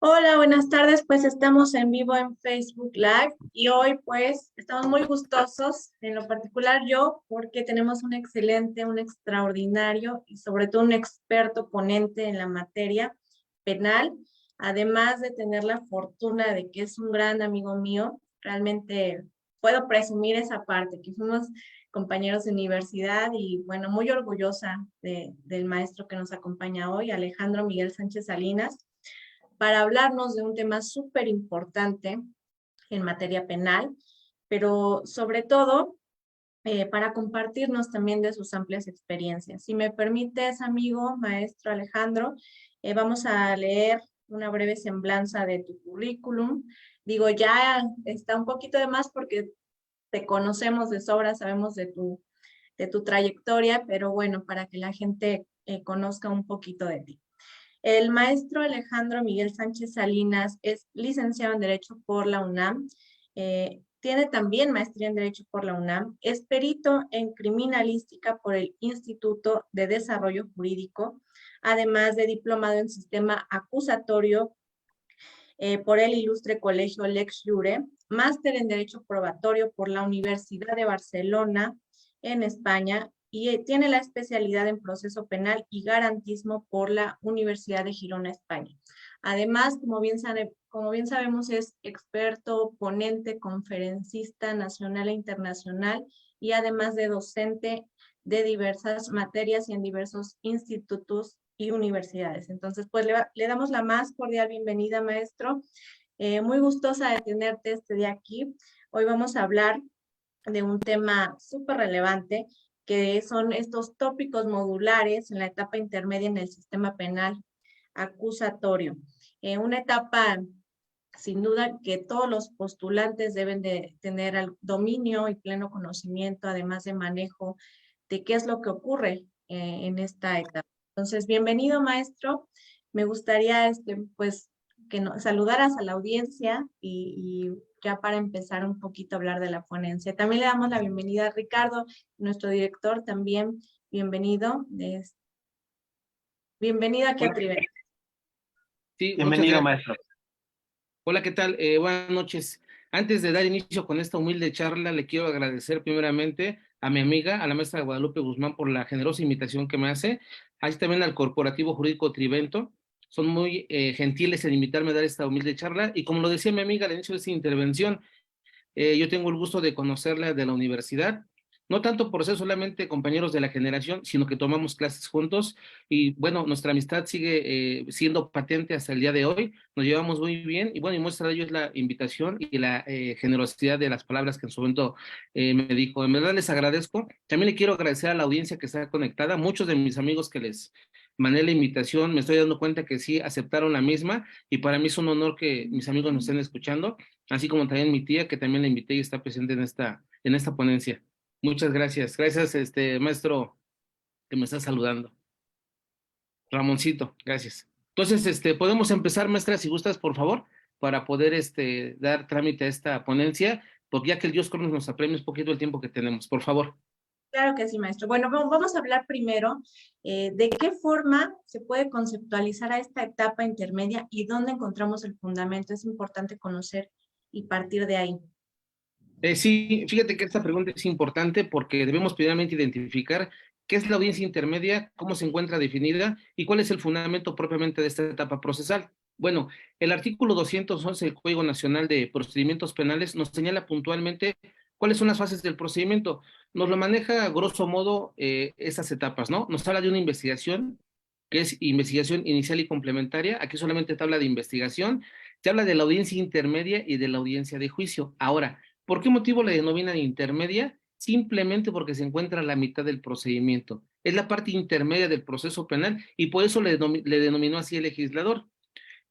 Hola, buenas tardes. Pues estamos en vivo en Facebook Live y hoy pues estamos muy gustosos, en lo particular yo, porque tenemos un excelente, un extraordinario y sobre todo un experto ponente en la materia penal, además de tener la fortuna de que es un gran amigo mío. Realmente puedo presumir esa parte, que fuimos compañeros de universidad y bueno, muy orgullosa del maestro que nos acompaña hoy, Alejandro Miguel Sánchez Salinas, para hablarnos de un tema súper importante en materia penal, pero sobre todo para compartirnos también de sus amplias experiencias. Si me permites, amigo, maestro Alejandro, vamos a leer una breve semblanza de tu currículum. Digo, ya está un poquito de más porque te conocemos de sobra, sabemos de tu trayectoria, pero bueno, para que la gente conozca un poquito de ti. El maestro Alejandro Miguel Sánchez Salinas es licenciado en Derecho por la UNAM, tiene también maestría en Derecho por la UNAM, es perito en criminalística por el Instituto de Desarrollo Jurídico, además de diplomado en sistema acusatorio por el Ilustre Colegio Lex Jure, máster en Derecho Probatorio por la Universidad de Barcelona en España y tiene la especialidad en proceso penal y garantismo por la Universidad de Girona, España. Además, como bien sabemos, es experto, ponente, conferencista nacional e internacional y además de docente de diversas materias y en diversos institutos y universidades. Entonces, pues le damos la más cordial bienvenida, maestro. Muy gustosa de tenerte este día aquí. Hoy vamos a hablar de un tema súper relevante, que son estos tópicos modulares en la etapa intermedia en el sistema penal acusatorio. Una etapa, sin duda, que todos los postulantes deben de tener el dominio y pleno conocimiento, además de manejo de qué es lo que ocurre en esta etapa. Entonces, bienvenido, maestro. Me gustaría, pues, que saludaras a la audiencia y ya para empezar un poquito a hablar de la ponencia. También le damos la bienvenida a Ricardo, nuestro director, también bienvenido. Bienvenido aquí a Hola, Trivet. sí, muchas Bienvenido, gracias. maestro. Hola, ¿qué tal? Buenas noches. Antes de dar inicio con esta humilde charla, le quiero agradecer primeramente a mi amiga, a la maestra Guadalupe Guzmán, por la generosa invitación que me hace. Así también al Corporativo Jurídico Trivento. Son muy gentiles en invitarme a dar esta humilde charla. Y como lo decía mi amiga al inicio de esta intervención, yo tengo el gusto de conocerla de la universidad, no tanto por ser solamente compañeros de la generación, sino que tomamos clases juntos y bueno, nuestra amistad sigue siendo patente hasta el día de hoy, nos llevamos muy bien y bueno, y muestra de ello es la invitación y la generosidad de las palabras que en su momento me dijo. En verdad les agradezco. También le quiero agradecer a la audiencia que está conectada, muchos de mis amigos que les mandé la invitación, me estoy dando cuenta que sí aceptaron la misma y para mí es un honor que mis amigos nos estén escuchando, así como también mi tía, que también la invité y está presente en esta ponencia. Muchas gracias. Gracias, maestro, que me está saludando. Ramoncito, gracias. Entonces, podemos empezar, maestra, si gustas, por favor, para poder, dar trámite a esta ponencia, porque ya que el Dios Cronos nos apremia un poquito el tiempo que tenemos, por favor. Claro que sí, maestro. Bueno, vamos a hablar primero de qué forma se puede conceptualizar a esta etapa intermedia y dónde encontramos el fundamento. Es importante conocer y partir de ahí. Sí, fíjate que esta pregunta es importante porque debemos primeramente identificar qué es la audiencia intermedia, cómo se encuentra definida y cuál es el fundamento propiamente de esta etapa procesal. Bueno, el artículo 211 del Código Nacional de Procedimientos Penales nos señala puntualmente cuáles son las fases del procedimiento. Nos lo maneja a grosso modo estas etapas, ¿no? Nos habla de una investigación, que es investigación inicial y complementaria. Aquí solamente te habla de investigación, te habla de la audiencia intermedia y de la audiencia de juicio. Ahora, ¿por qué motivo la denominan intermedia? Simplemente porque se encuentra a la mitad del procedimiento. Es la parte intermedia del proceso penal y por eso le denominó así el legislador.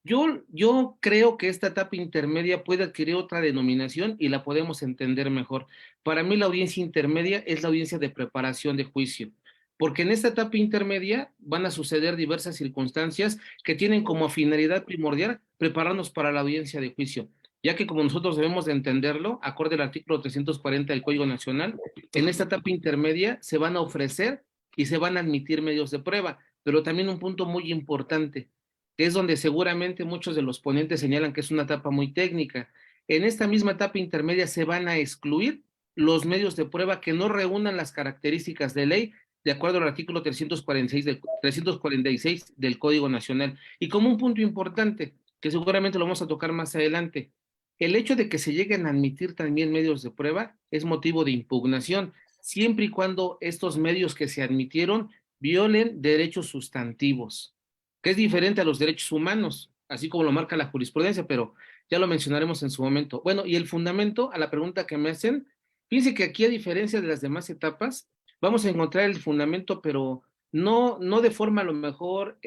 Yo creo que esta etapa intermedia puede adquirir otra denominación y la podemos entender mejor. Para mí la audiencia intermedia es la audiencia de preparación de juicio, porque en esta etapa intermedia van a suceder diversas circunstancias que tienen como finalidad primordial prepararnos para la audiencia de juicio, ya que como nosotros debemos de entenderlo, acorde al artículo 340 del Código Nacional, en esta etapa intermedia se van a ofrecer y se van a admitir medios de prueba, pero también un punto muy importante. que es donde seguramente muchos de los ponentes señalan que es una etapa muy técnica. En esta misma etapa intermedia se van a excluir los medios de prueba que no reúnan las características de ley de acuerdo al artículo 346 del Código Nacional. Y como un punto importante, que seguramente lo vamos a tocar más adelante, el hecho de que se lleguen a admitir también medios de prueba es motivo de impugnación, siempre y cuando estos medios que se admitieron violen derechos sustantivos, que es diferente a los derechos humanos, así como lo marca la jurisprudencia, pero ya lo mencionaremos en su momento. Bueno, y el fundamento a la pregunta que me hacen, fíjense que aquí, a diferencia de las demás etapas, vamos a encontrar el fundamento, pero no de forma a lo mejor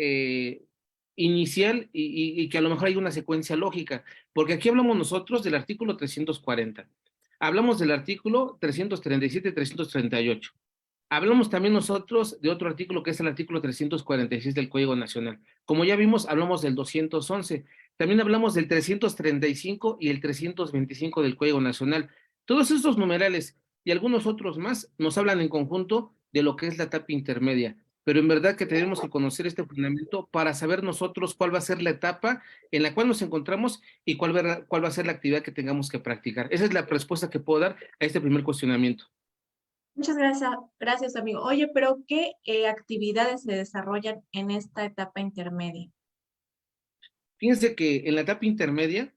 inicial y que a lo mejor hay una secuencia lógica, porque aquí hablamos nosotros del artículo 340, hablamos del artículo 337 y 338. Hablamos también nosotros de otro artículo que es el artículo 346 del Código Nacional. Como ya vimos, hablamos del 211. También hablamos del 335 y el 325 del Código Nacional. Todos estos numerales y algunos otros más nos hablan en conjunto de lo que es la etapa intermedia. Pero en verdad que tenemos que conocer este fundamento para saber nosotros cuál va a ser la etapa en la cual nos encontramos y cuál va a ser la actividad que tengamos que practicar. Esa es la respuesta que puedo dar a este primer cuestionamiento. Muchas gracias, gracias amigo. Oye, pero ¿qué actividades se desarrollan en esta etapa intermedia? Fíjense que en la etapa intermedia,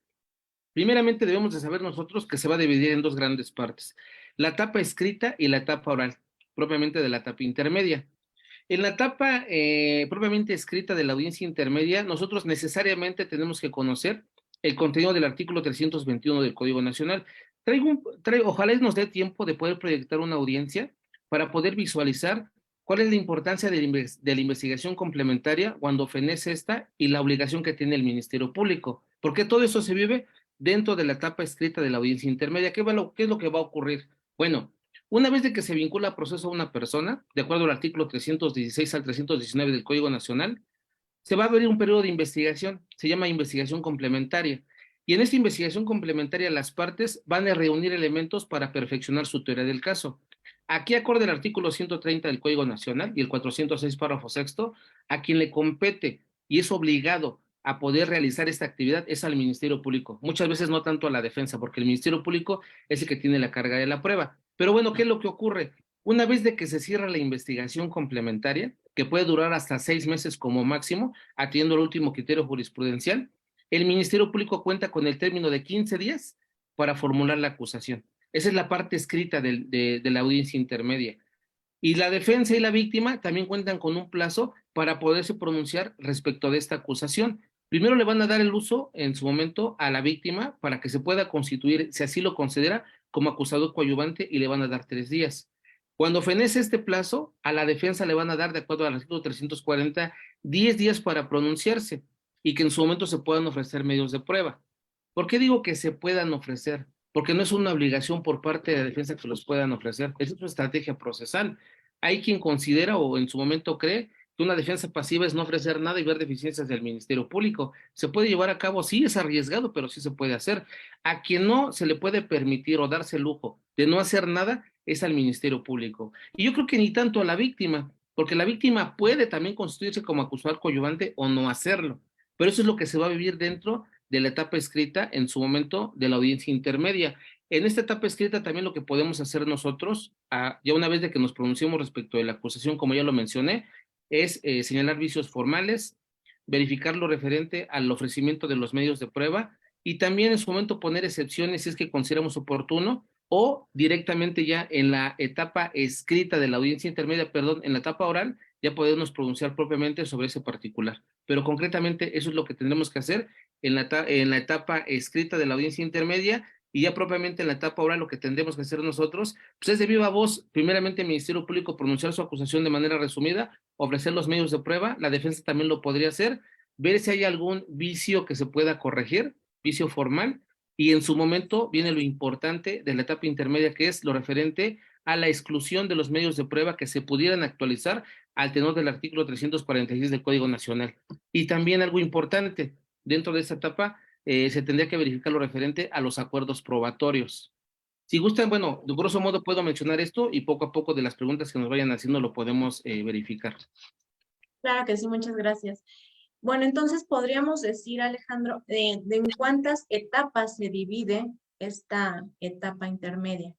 primeramente debemos de saber nosotros que se va a dividir en dos grandes partes, la etapa escrita y la etapa oral, propiamente de la etapa intermedia. En la etapa propiamente escrita de la audiencia intermedia, nosotros necesariamente tenemos que conocer el contenido del artículo 321 del Código Nacional. Ojalá nos dé tiempo de poder proyectar una audiencia para poder visualizar cuál es la importancia de la investigación complementaria cuando fenece esta y la obligación que tiene el Ministerio Público. Porque todo eso se vive dentro de la etapa escrita de la audiencia intermedia. ¿Qué es lo que va a ocurrir? Bueno, una vez de que se vincula a proceso a una persona, de acuerdo al artículo 316 al 319 del Código Nacional, se va a abrir un periodo de investigación, se llama investigación complementaria. Y en esta investigación complementaria las partes van a reunir elementos para perfeccionar su teoría del caso. Aquí, acorde al artículo 130 del Código Nacional y el 406 párrafo sexto, a quien le compete y es obligado a poder realizar esta actividad es al Ministerio Público. Muchas veces no tanto a la defensa, porque el Ministerio Público es el que tiene la carga de la prueba. Pero bueno, ¿qué es lo que ocurre? Una vez de que se cierra la investigación complementaria, que puede durar hasta 6 meses como máximo, atendiendo el último criterio jurisprudencial, el Ministerio Público cuenta con el término de 15 días para formular la acusación. Esa es la parte escrita de la audiencia intermedia. Y la defensa y la víctima también cuentan con un plazo para poderse pronunciar respecto de esta acusación. Primero le van a dar el uso en su momento a la víctima para que se pueda constituir, si así lo considera, como acusador coadyuvante y le van a dar 3 días. Cuando fenece este plazo, a la defensa le van a dar, de acuerdo al artículo 340, 10 días para pronunciarse y que en su momento se puedan ofrecer medios de prueba. ¿Por qué digo que se puedan ofrecer? Porque no es una obligación por parte de la defensa que los puedan ofrecer, es una estrategia procesal. Hay quien considera o en su momento cree que una defensa pasiva es no ofrecer nada y ver deficiencias del Ministerio Público. Se puede llevar a cabo, sí es arriesgado, pero sí se puede hacer. A quien no se le puede permitir o darse el lujo de no hacer nada es al Ministerio Público. Y yo creo que ni tanto a la víctima, porque la víctima puede también constituirse como acusador coadyuvante o no hacerlo. Pero eso es lo que se va a vivir dentro de la etapa escrita en su momento de la audiencia intermedia. En esta etapa escrita también lo que podemos hacer nosotros, ya una vez de que nos pronunciemos respecto de la acusación, como ya lo mencioné, es señalar vicios formales, verificar lo referente al ofrecimiento de los medios de prueba y también en su momento poner excepciones si es que consideramos oportuno o directamente ya en la etapa escrita de la audiencia intermedia, perdón, en la etapa oral, ya podemos pronunciar propiamente sobre ese particular. Pero concretamente eso es lo que tendremos que hacer en la etapa escrita de la audiencia intermedia y ya propiamente en la etapa oral lo que tendremos que hacer nosotros, pues es de viva voz, primeramente el Ministerio Público pronunciar su acusación de manera resumida, ofrecer los medios de prueba, la defensa también lo podría hacer, ver si hay algún vicio que se pueda corregir, vicio formal, y en su momento viene lo importante de la etapa intermedia, que es lo referente a la exclusión de los medios de prueba que se pudieran actualizar al tenor del artículo 346 del Código Nacional. Y también algo importante, dentro de esta etapa se tendría que verificar lo referente a los acuerdos probatorios. Si gustan, bueno, de grosso modo puedo mencionar esto y poco a poco de las preguntas que nos vayan haciendo lo podemos verificar. Claro que sí, muchas gracias. Bueno, entonces podríamos decir, Alejandro, de en cuántas etapas se divide esta etapa intermedia.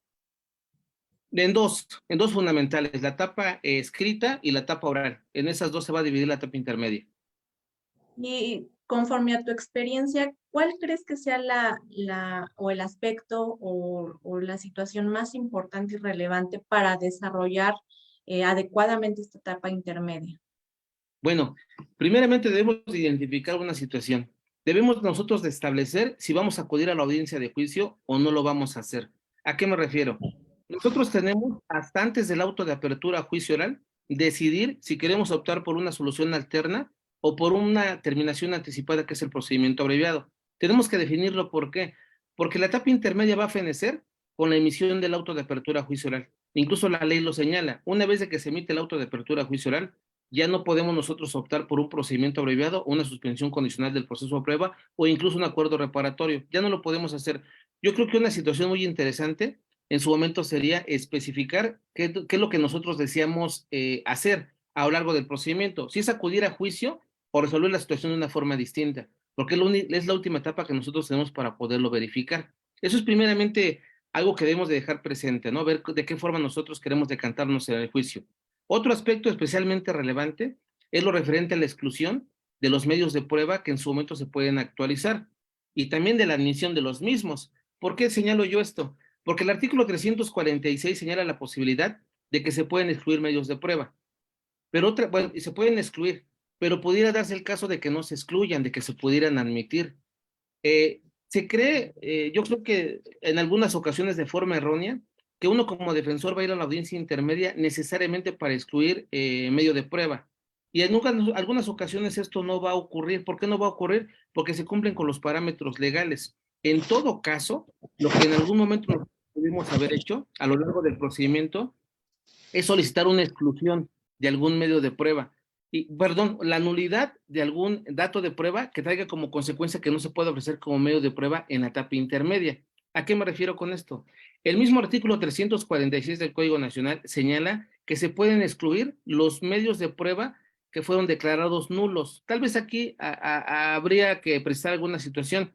En dos fundamentales, la etapa escrita y la etapa oral. En esas dos se va a dividir la etapa intermedia. Y conforme a tu experiencia, ¿cuál crees que sea o el aspecto o la situación más importante y relevante para desarrollar adecuadamente esta etapa intermedia? Bueno, primeramente debemos de identificar una situación. Debemos nosotros de establecer si vamos a acudir a la audiencia de juicio o no lo vamos a hacer. ¿A qué me refiero? Nosotros tenemos, hasta antes del auto de apertura a juicio oral, decidir si queremos optar por una solución alterna o por una terminación anticipada, que es el procedimiento abreviado. Tenemos que definirlo. ¿Por qué? Porque la etapa intermedia va a fenecer con la emisión del auto de apertura a juicio oral. Incluso la ley lo señala. Una vez de que se emite el auto de apertura a juicio oral, ya no podemos nosotros optar por un procedimiento abreviado, una suspensión condicional del proceso de prueba o incluso un acuerdo reparatorio. Ya no lo podemos hacer. Yo creo que una situación muy interesante en su momento sería especificar qué es lo que nosotros deseamos hacer a lo largo del procedimiento. Si es acudir a juicio o resolver la situación de una forma distinta, porque es la última etapa que nosotros tenemos para poderlo verificar. Eso es primeramente algo que debemos de dejar presente, ¿no? Ver de qué forma nosotros queremos decantarnos en el juicio. Otro aspecto especialmente relevante es lo referente a la exclusión de los medios de prueba que en su momento se pueden actualizar y también de la admisión de los mismos. ¿Por qué señalo yo esto? Porque el artículo 346 señala la posibilidad de que se pueden excluir medios de prueba, pero bueno, se pueden excluir, pero pudiera darse el caso de que no se excluyan, de que se pudieran admitir. Se cree, yo creo que en algunas ocasiones de forma errónea, que uno como defensor va a ir a la audiencia intermedia necesariamente para excluir medio de prueba. Y en algunas ocasiones esto no va a ocurrir. ¿Por qué no va a ocurrir? Porque se cumplen con los parámetros legales. En todo caso, lo que en algún momento nos pudimos haber hecho a lo largo del procedimiento es solicitar una exclusión de algún medio de prueba. Y, perdón, la nulidad de algún dato de prueba que traiga como consecuencia que no se pueda ofrecer como medio de prueba en la etapa intermedia. ¿A qué me refiero con esto? El mismo artículo 346 del Código Nacional señala que se pueden excluir los medios de prueba que fueron declarados nulos. Tal vez aquí habría que prestar alguna situación,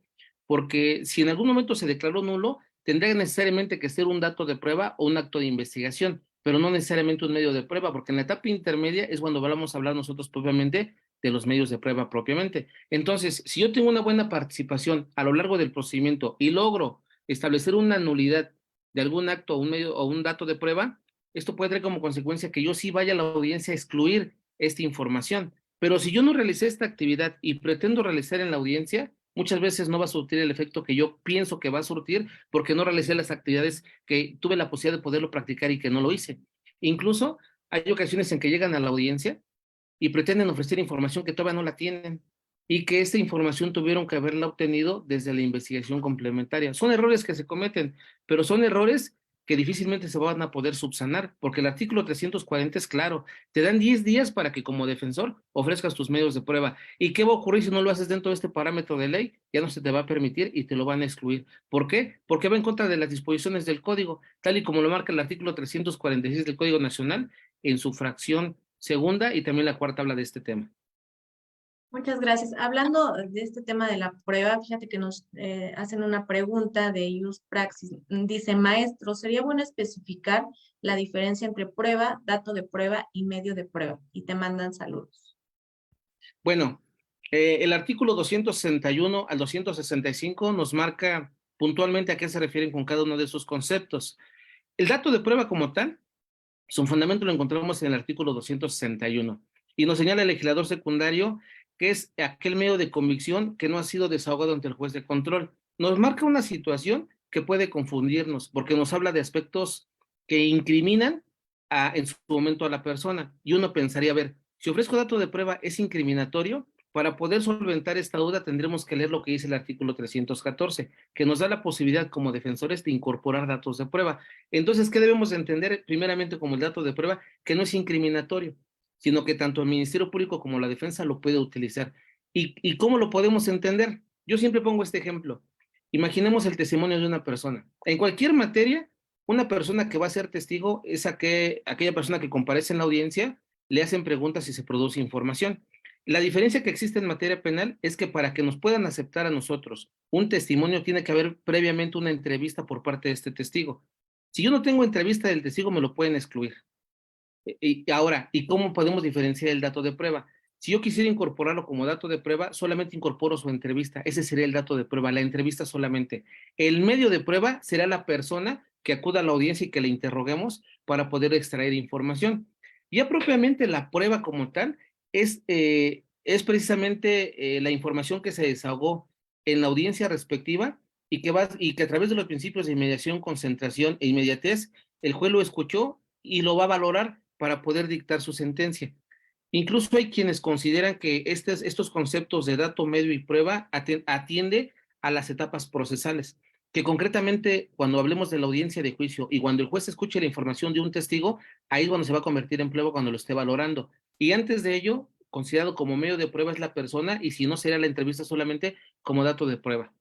porque si en algún momento se declaró nulo, tendría necesariamente que ser un dato de prueba o un acto de investigación, pero no necesariamente un medio de prueba, porque en la etapa intermedia es cuando vamos a hablar nosotros propiamente de los medios de prueba propiamente. Entonces, si yo tengo una buena participación a lo largo del procedimiento y logro establecer una nulidad de algún acto o un medio o un dato de prueba, esto puede tener como consecuencia que yo sí vaya a la audiencia a excluir esta información. Pero si yo no realicé esta actividad y pretendo realizar en la audiencia, muchas veces no va a surtir el efecto que yo pienso que va a surtir porque no realicé las actividades que tuve la posibilidad de poderlo practicar y que no lo hice. Incluso hay ocasiones en que llegan a la audiencia y pretenden ofrecer información que todavía no la tienen y que esta información tuvieron que haberla obtenido desde la investigación complementaria. Son errores que se cometen, pero son errores que difícilmente se van a poder subsanar, porque el artículo 340 es claro, te dan 10 días para que como defensor ofrezcas tus medios de prueba. ¿Y qué va a ocurrir si no lo haces dentro de este parámetro de ley? Ya no se te va a permitir y te lo van a excluir. ¿Por qué? Porque va en contra de las disposiciones del código, tal y como lo marca el artículo 346 del Código Nacional en su fracción segunda, y también la cuarta habla de este tema. Muchas gracias. Hablando de este tema de la prueba, fíjate que nos hacen una pregunta de Ius Praxis. Dice, maestro, ¿sería bueno especificar la diferencia entre prueba, dato de prueba y medio de prueba? Y te mandan saludos. Bueno, el artículo 261 al 265 nos marca puntualmente a qué se refieren con cada uno de esos conceptos. El dato de prueba como tal, su fundamento lo encontramos en el artículo 261 y nos señala el legislador secundario que es aquel medio de convicción que no ha sido desahogado ante el juez de control. Nos marca una situación que puede confundirnos porque nos habla de aspectos que incriminan en su momento a la persona y uno pensaría, a ver, si ofrezco dato de prueba es incriminatorio. Para poder solventar esta duda tendremos que leer lo que dice el artículo 314, que nos da la posibilidad como defensores de incorporar datos de prueba. Entonces, ¿qué debemos de entender primeramente como el dato de prueba? Que no es incriminatorio, sino que tanto el Ministerio Público como la defensa lo puede utilizar. ¿Y cómo lo podemos entender? Yo siempre pongo este ejemplo. Imaginemos el testimonio de una persona. En cualquier materia, una persona que va a ser testigo es aquella persona que comparece en la audiencia, le hacen preguntas y se produce información. La diferencia que existe en materia penal es que para que nos puedan aceptar a nosotros un testimonio tiene que haber previamente una entrevista por parte de este testigo. Si yo no tengo entrevista del testigo, me lo pueden excluir. Y ahora, ¿y cómo podemos diferenciar el dato de prueba? Si yo quisiera incorporarlo como dato de prueba, solamente incorporo su entrevista. Ese sería el dato de prueba, la entrevista solamente. El medio de prueba será la persona que acuda a la audiencia y que le interroguemos para poder extraer información. Ya propiamente la prueba como tal es precisamente la información que se desahogó en la audiencia respectiva y que a través de los principios de inmediación, concentración e inmediatez, el juez lo escuchó y lo va a valorar para poder dictar su sentencia. Incluso hay quienes consideran que estos conceptos de dato, medio y prueba atiende a las etapas procesales, que concretamente cuando hablemos de la audiencia de juicio y cuando el juez escuche la información de un testigo, ahí es cuando se va a convertir en prueba cuando lo esté valorando. Y antes de ello, considerado como medio de prueba es la persona y si no sería la entrevista solamente como dato de prueba.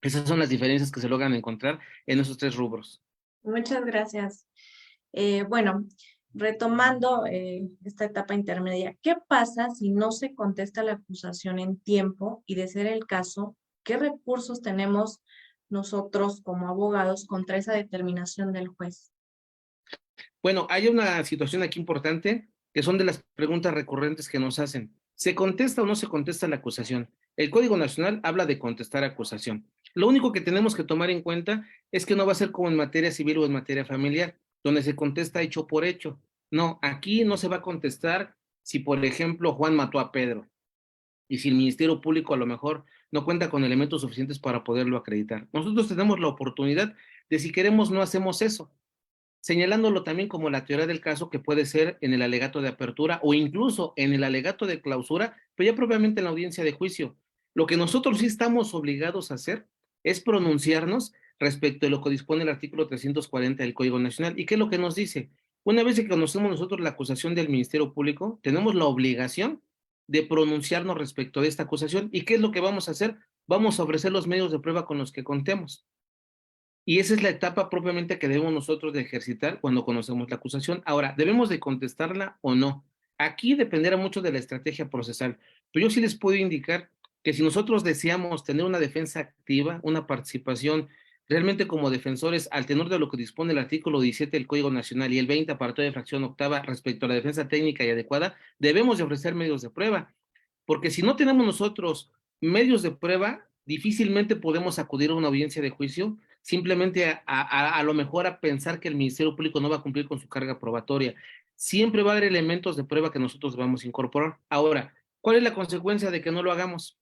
Esas son las diferencias que se logran encontrar en esos tres rubros. Muchas gracias. Bueno, retomando esta etapa intermedia, ¿qué pasa si no se contesta la acusación en tiempo? Y de ser el caso, ¿qué recursos tenemos nosotros como abogados contra esa determinación del juez? Bueno, hay una situación aquí importante que son de las preguntas recurrentes que nos hacen. ¿Se contesta o no se contesta la acusación? El Código Nacional habla de contestar acusación. Lo único que tenemos que tomar en cuenta es que no va a ser como en materia civil o en materia familiar, donde se contesta hecho por hecho. No, aquí no se va a contestar si, por ejemplo, Juan mató a Pedro y si el Ministerio Público a lo mejor no cuenta con elementos suficientes para poderlo acreditar. Nosotros tenemos la oportunidad de si queremos no hacemos eso, señalándolo también como la teoría del caso que puede ser en el alegato de apertura o incluso en el alegato de clausura, pero ya propiamente en la audiencia de juicio. Lo que nosotros sí estamos obligados a hacer es pronunciarnos respecto de lo que dispone el artículo 340 del Código Nacional. ¿Y qué es lo que nos dice? Una vez que conocemos nosotros la acusación del Ministerio Público, tenemos la obligación de pronunciarnos respecto de esta acusación. ¿Y qué es lo que vamos a hacer? Vamos a ofrecer los medios de prueba con los que contemos. Y esa es la etapa propiamente que debemos nosotros de ejercitar cuando conocemos la acusación. Ahora, ¿debemos de contestarla o no? Aquí dependerá mucho de la estrategia procesal, pero yo sí les puedo indicar que si nosotros deseamos tener una defensa activa, una participación realmente como defensores al tenor de lo que dispone el artículo 17 del Código Nacional y el 20 apartado de fracción octava respecto a la defensa técnica y adecuada, debemos de ofrecer medios de prueba, porque si no tenemos nosotros medios de prueba, difícilmente podemos acudir a una audiencia de juicio simplemente a lo mejor a pensar que el Ministerio Público no va a cumplir con su carga probatoria. Siempre va a haber elementos de prueba que nosotros vamos a incorporar. Ahora, ¿cuál es la consecuencia de que no lo hagamos?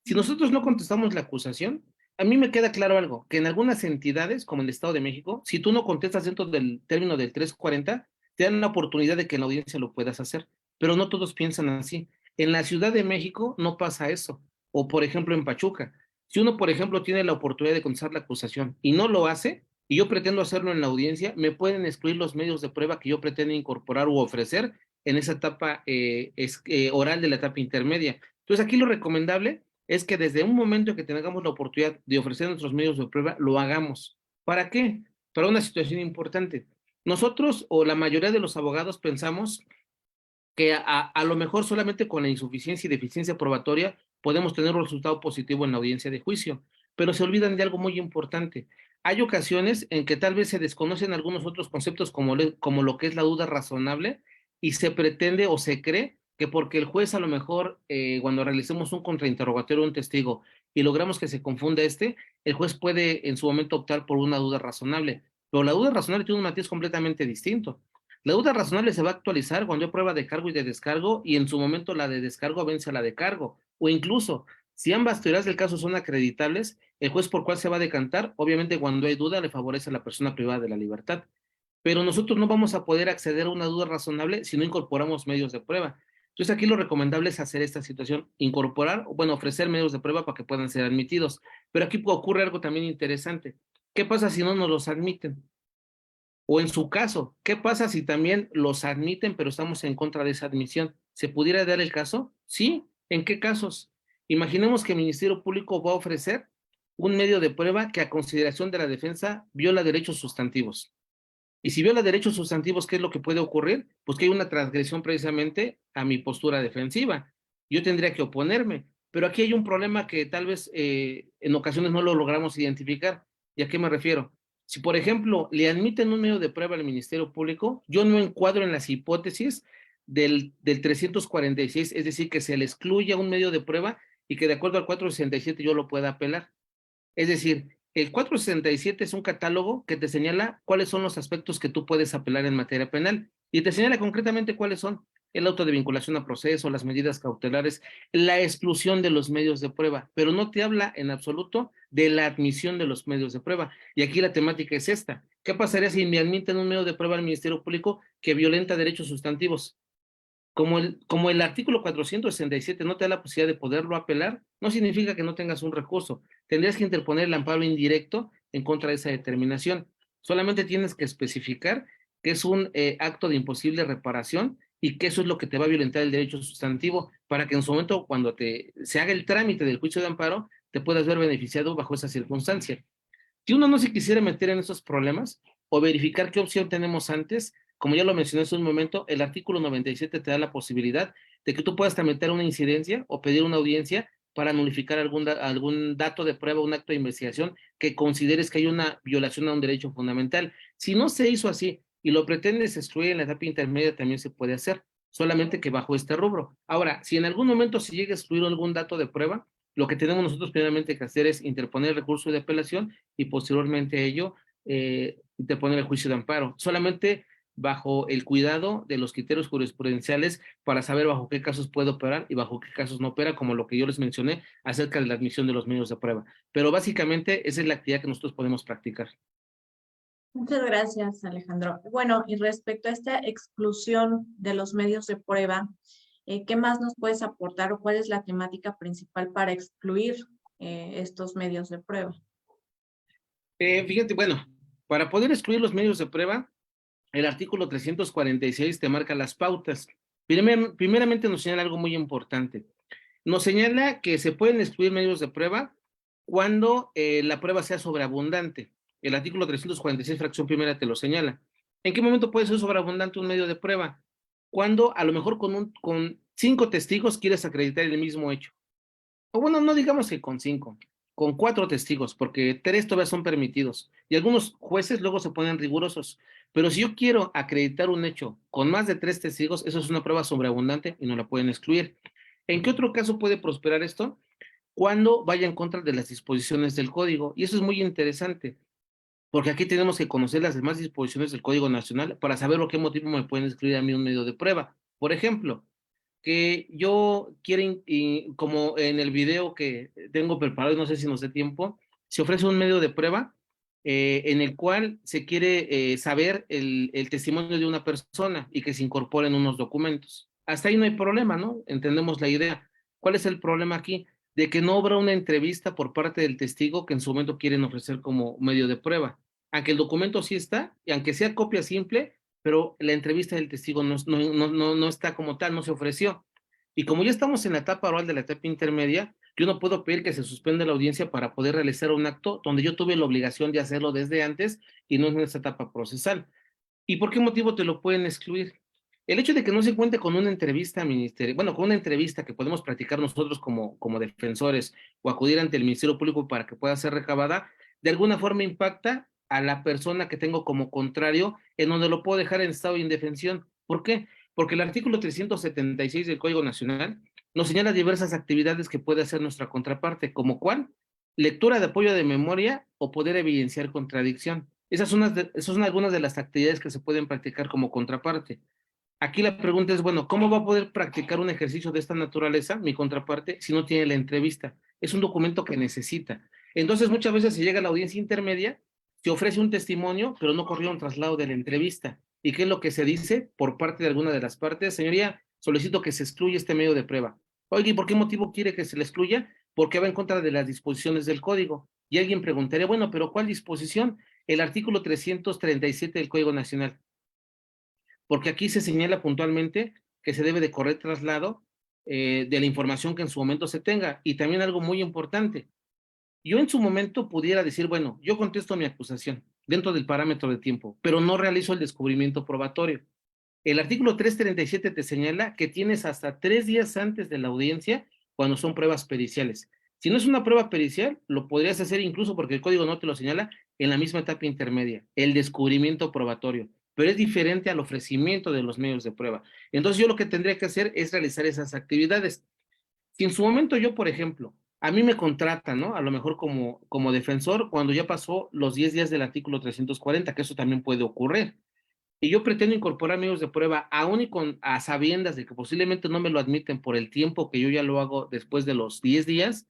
Si nosotros no contestamos la acusación, a mí me queda claro algo, que en algunas entidades, como el Estado de México, si tú no contestas dentro del término del 340, te dan la oportunidad de que en la audiencia lo puedas hacer, pero no todos piensan así. En la Ciudad de México no pasa eso, o por ejemplo en Pachuca. Si uno, por ejemplo, tiene la oportunidad de contestar la acusación y no lo hace, y yo pretendo hacerlo en la audiencia, me pueden excluir los medios de prueba que yo pretendo incorporar u ofrecer en esa etapa oral de la etapa intermedia. Entonces, aquí lo recomendable es que desde un momento en que tengamos la oportunidad de ofrecer nuestros medios de prueba, lo hagamos. ¿Para qué? Para una situación importante. Nosotros o la mayoría de los abogados pensamos que a lo mejor solamente con la insuficiencia y deficiencia probatoria podemos tener un resultado positivo en la audiencia de juicio, pero se olvidan de algo muy importante. Hay ocasiones en que tal vez se desconocen algunos otros conceptos como lo que es la duda razonable y se pretende o se cree que porque el juez a lo mejor cuando realicemos un contrainterrogatorio a un testigo y logramos que se confunda el juez puede en su momento optar por una duda razonable, pero la duda razonable tiene un matiz completamente distinto. La duda razonable se va a actualizar cuando hay prueba de cargo y de descargo y en su momento la de descargo vence a la de cargo. O incluso, si ambas teorías del caso son acreditables, el juez por cuál se va a decantar, obviamente cuando hay duda le favorece a la persona privada de la libertad. Pero nosotros no vamos a poder acceder a una duda razonable si no incorporamos medios de prueba. Entonces aquí lo recomendable es hacer esta situación, incorporar, bueno, ofrecer medios de prueba para que puedan ser admitidos. Pero aquí ocurre algo también interesante. ¿Qué pasa si no nos los admiten? O en su caso, ¿qué pasa si también los admiten, pero estamos en contra de esa admisión? ¿Se pudiera dar el caso? Sí. ¿En qué casos? Imaginemos que el Ministerio Público va a ofrecer un medio de prueba que a consideración de la defensa viola derechos sustantivos. Y si viola derechos sustantivos, ¿qué es lo que puede ocurrir? Pues que hay una transgresión precisamente a mi postura defensiva. yo tendría que oponerme. Pero aquí hay un problema que tal vez en ocasiones no lo logramos identificar. ¿Y a qué me refiero? Si, por ejemplo, le admiten un medio de prueba al Ministerio Público, yo no encuadro en las hipótesis del 346, es decir, que se le excluya un medio de prueba y que de acuerdo al 467 yo lo pueda apelar. Es decir, el 467 es un catálogo que te señala cuáles son los aspectos que tú puedes apelar en materia penal y te señala concretamente cuáles son el auto de vinculación a proceso, las medidas cautelares, la exclusión de los medios de prueba, pero no te habla en absoluto de la admisión de los medios de prueba. Y aquí la temática es esta. ¿Qué pasaría si me admiten un medio de prueba al Ministerio Público que violenta derechos sustantivos? Como el artículo 467 no te da la posibilidad de poderlo apelar, no significa que no tengas un recurso. Tendrías que interponer el amparo indirecto en contra de esa determinación. Solamente tienes que especificar que es un acto de imposible reparación y que eso es lo que te va a violentar el derecho sustantivo para que en su momento, cuando se haga el trámite del juicio de amparo, te puedas ver beneficiado bajo esa circunstancia. Si uno no se quisiera meter en esos problemas o verificar qué opción tenemos antes, como ya lo mencioné hace un momento, el artículo 97 te da la posibilidad de que tú puedas tramitar una incidencia o pedir una audiencia para nulificar algún dato de prueba, un acto de investigación que consideres que hay una violación a un derecho fundamental. Si no se hizo así y lo pretendes excluir en la etapa intermedia, también se puede hacer, solamente que bajo este rubro. Ahora, si en algún momento se llega a excluir algún dato de prueba, lo que tenemos nosotros primeramente que hacer es interponer el recurso de apelación y posteriormente a ello interponer el juicio de amparo, solamente bajo el cuidado de los criterios jurisprudenciales para saber bajo qué casos puede operar y bajo qué casos no opera, como lo que yo les mencioné acerca de la admisión de los medios de prueba. Pero básicamente esa es la actividad que nosotros podemos practicar. Muchas gracias, Alejandro. Bueno, y respecto a esta exclusión de los medios de prueba, ¿qué más nos puedes aportar o cuál es la temática principal para excluir estos medios de prueba? Fíjate, bueno, para poder excluir los medios de prueba, el artículo 346 te marca las pautas. Primeramente nos señala algo muy importante. Nos señala que se pueden excluir medios de prueba cuando la prueba sea sobreabundante. El artículo 346, fracción primera, te lo señala. ¿En qué momento puede ser sobreabundante un medio de prueba? Cuando a lo mejor con 5 testigos quieres acreditar el mismo hecho. O bueno, no digamos que con 5, con 4 testigos, porque 3 todavía son permitidos. Y algunos jueces luego se ponen rigurosos. Pero si yo quiero acreditar un hecho con más de 3 testigos, eso es una prueba sobreabundante y no la pueden excluir. ¿En qué otro caso puede prosperar esto? Cuando vaya en contra de las disposiciones del código. Y eso es muy interesante, porque aquí tenemos que conocer las demás disposiciones del Código Nacional para saber por qué motivo me pueden excluir a mí un medio de prueba. Por ejemplo, que yo quiero, como en el video que tengo preparado, no sé si nos dé tiempo, se ofrece un medio de prueba en el cual se quiere saber el testimonio de una persona y que se incorporen unos documentos. Hasta ahí no hay problema, ¿no? Entendemos la idea. ¿Cuál es el problema aquí? De que no habrá una entrevista por parte del testigo que en su momento quieren ofrecer como medio de prueba. Aunque el documento sí está, y aunque sea copia simple, pero la entrevista del testigo no está como tal, no se ofreció. Y como ya estamos en la etapa oral de la etapa intermedia, yo no puedo pedir que se suspenda la audiencia para poder realizar un acto donde yo tuve la obligación de hacerlo desde antes y no en esta etapa procesal. ¿Y por qué motivo te lo pueden excluir? El hecho de que no se cuente con una entrevista ministerio, bueno, con una entrevista que podemos practicar nosotros como defensores o acudir ante el Ministerio Público para que pueda ser recabada, de alguna forma impacta a la persona que tengo como contrario, en donde lo puedo dejar en estado de indefensión. ¿Por qué? Porque el artículo 376 del Código Nacional nos señala diversas actividades que puede hacer nuestra contraparte, como cuál, lectura de apoyo de memoria o poder evidenciar contradicción. Esas son algunas de las actividades que se pueden practicar como contraparte. Aquí la pregunta es, bueno, ¿cómo va a poder practicar un ejercicio de esta naturaleza, mi contraparte, si no tiene la entrevista? Es un documento que necesita. Entonces, muchas veces se llega a la audiencia intermedia, se ofrece un testimonio, pero no corrió un traslado de la entrevista. ¿Y qué es lo que se dice por parte de alguna de las partes? Señoría, solicito que se excluya este medio de prueba. Oye, ¿y por qué motivo quiere que se le excluya? Porque va en contra de las disposiciones del código. Y alguien preguntaría, bueno, pero ¿cuál disposición? El artículo 337 del Código Nacional, porque aquí se señala puntualmente que se debe de correr traslado de la información que en su momento se tenga. Y también algo muy importante, yo en su momento pudiera decir, bueno, yo contesto mi acusación dentro del parámetro de tiempo, pero no realizo el descubrimiento probatorio. El artículo 337 te señala que tienes hasta 3 días antes de la audiencia cuando son pruebas periciales. Si no es una prueba pericial, lo podrías hacer incluso porque el código no te lo señala en la misma etapa intermedia, el descubrimiento probatorio, pero es diferente al ofrecimiento de los medios de prueba. Entonces yo lo que tendría que hacer es realizar esas actividades. Si en su momento yo, por ejemplo, a mí me contratan, ¿no? A lo mejor como defensor cuando ya pasó los 10 días del artículo 340, que eso también puede ocurrir, y yo pretendo incorporar medios de prueba, aún y a sabiendas de que posiblemente no me lo admiten por el tiempo que yo ya lo hago después de los 10 días,